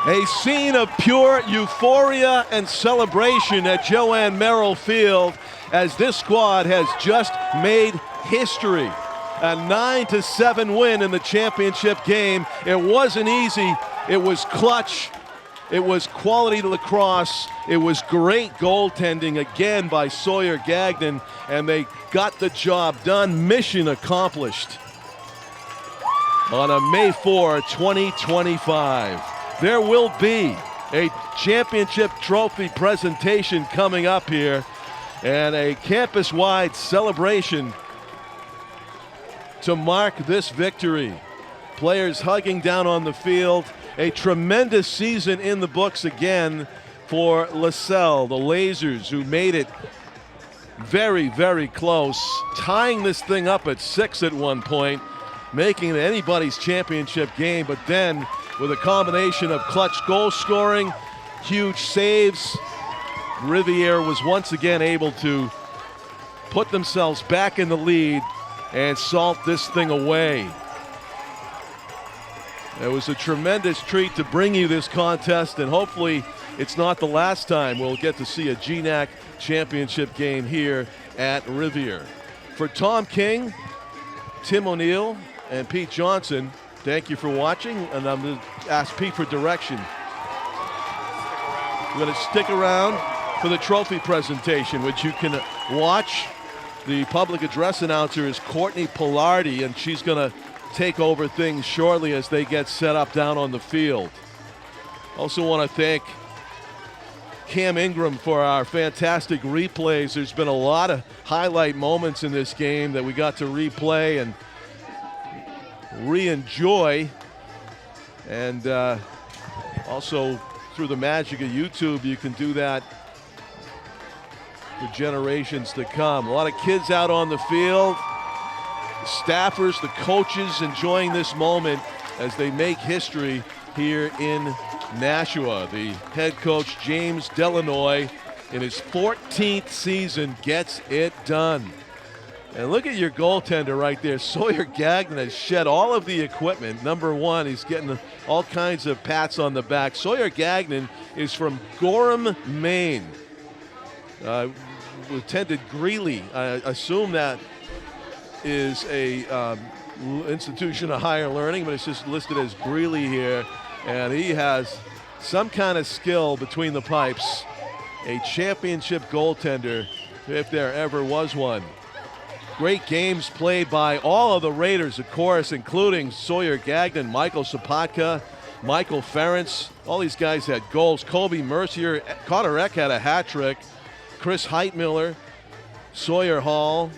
A scene of pure euphoria and celebration at Joanne Merrill Field as this squad has just made history. A 9-7 win in the championship game. It wasn't easy. It was clutch. It was quality lacrosse. It was great goaltending again by Sawyer Gagnon, and they got the job done. Mission accomplished. On a May 4, 2025, there will be a championship trophy presentation coming up here and a campus-wide celebration to mark this victory. Players hugging down on the field. A tremendous season in the books again for Lasell, the Lasers, who made it very, very close, tying this thing up at 6 at one point, making it anybody's championship game, but then with a combination of clutch goal scoring, huge saves, Rivier was once again able to put themselves back in the lead and salt this thing away. It was a tremendous treat to bring you this contest, and hopefully it's not the last time we'll get to see a GNAC championship game here at Rivier. For Tom King, Tim O'Neill, and Pete Johnson, thank you for watching, and I'm going to ask Pete for direction. We're going to stick around for the trophy presentation, which you can watch. The public address announcer is Courtney Pillardi, and she's going to take over things shortly as they get set up down on the field. Also want to thank Cam Ingram for our fantastic replays. There's been a lot of highlight moments in this game that we got to replay and re-enjoy. And also through the magic of YouTube, you can do that for generations to come. A lot of kids out on the field, the staffers, the coaches enjoying this moment as they make history here in Nashua. The head coach, James Delanoy, in his 14th season, gets it done. And look at your goaltender right there. Sawyer Gagnon has shed all of the equipment. Number one, he's getting all kinds of pats on the back. Sawyer Gagnon is from Gorham, Maine. Attended Greeley. I assume that is a institution of higher learning, but it's just listed as Greeley here. And he has some kind of skill between the pipes. A championship goaltender, if there ever was one. Great games played by all of the Raiders, of course, including Sawyer Gagnon, Michael Sapatka, Michael Ferentz. All these guys had goals. Colby Mercier, Connor Eck had a hat trick. Chris Heitmiller, Sawyer Hall,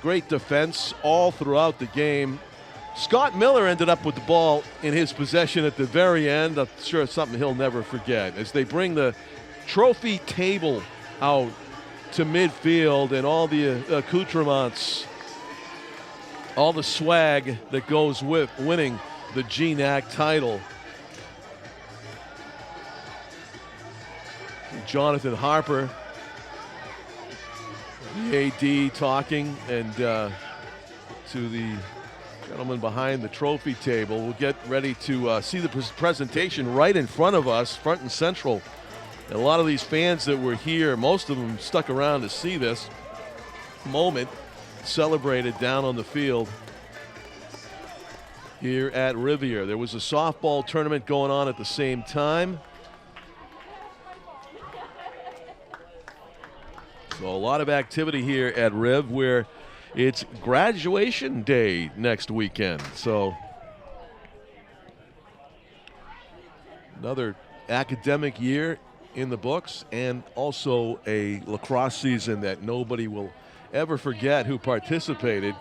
great defense all throughout the game. Scott Miller ended up with the ball in his possession at the very end. I'm sure it's something he'll never forget as they bring the trophy table out to midfield and all the accoutrements, all the swag that goes with winning the GNAC title. Jonathan Harper, the AD, talking, and to the gentleman behind the trophy table. We'll get ready to see the presentation right in front of us, front and central. And a lot of these fans that were here, most of them stuck around to see this moment celebrated down on the field here at Rivier. There was a softball tournament going on at the same time. So a lot of activity here at Riv, where it's graduation day next weekend. So another academic year in the books, and also a lacrosse season that nobody will ever forget who participated.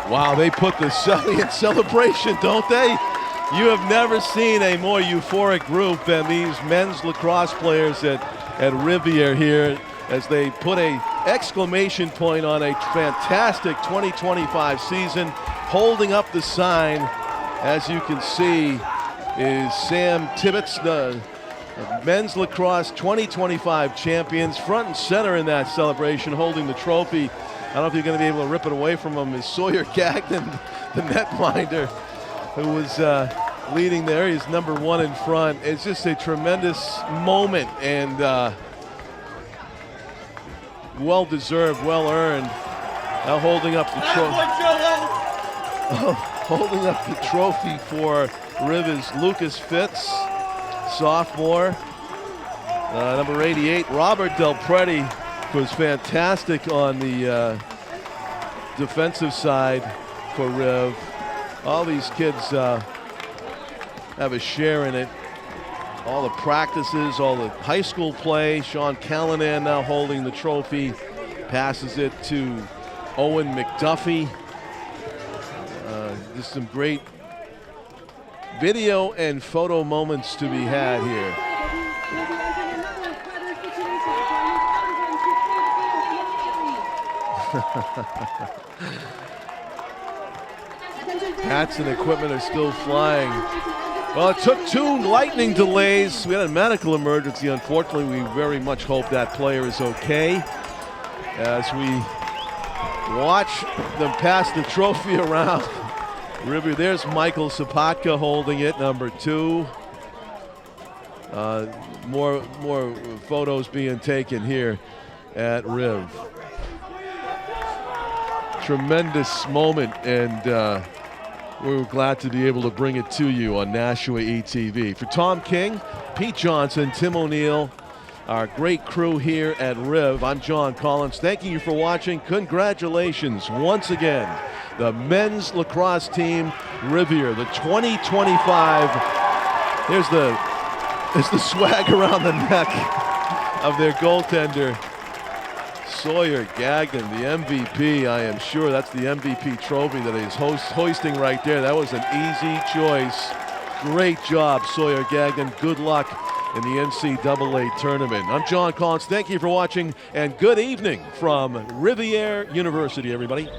Wow, they put the Sully in celebration, don't they? You have never seen a more euphoric group than these men's lacrosse players at Rivier here, as they put a exclamation point on a fantastic 2025 season. Holding up the sign, as you can see, is Sam Tibbetts, the men's lacrosse 2025 champions. Front and center in that celebration, holding the trophy. I don't know if you're going to be able to rip it away from him, is Sawyer Gagnon, the netminder, who was leading there. He's number one in front. It's just a tremendous moment, and well-deserved, well-earned. Now holding up the holding up the trophy for Riv is Lucas Fitz, sophomore. Number 88, Robert Del Preti, was fantastic on the defensive side for Riv. All these kids have a share in it. All the practices, all the high school play. Sean Callanan now holding the trophy, passes it to Owen McDuffie. Just some great video and photo moments to be had here. Hats and equipment are still flying. Well, it took 2 lightning delays. We had a medical emergency. Unfortunately, we very much hope that player is okay. As we watch them pass the trophy around Rivier, there's Michael Sapatka holding it, number 2. More photos being taken here at Riv. Tremendous moment, and we're glad to be able to bring it to you on Nashua ETV. For Tom King, Pete Johnson, Tim O'Neill, our great crew here at Riv, I'm John Collins. Thanking you for watching. Congratulations once again, the men's lacrosse team, Rivier, the 2025. There's the swag around the neck of their goaltender, Sawyer Gagnon, the MVP. I am sure that's the MVP trophy that he's hoisting right there. That was an easy choice. Great job, Sawyer Gagnon. Good luck in the NCAA tournament. I'm John Collins. Thank you for watching, and good evening from Rivier University, everybody.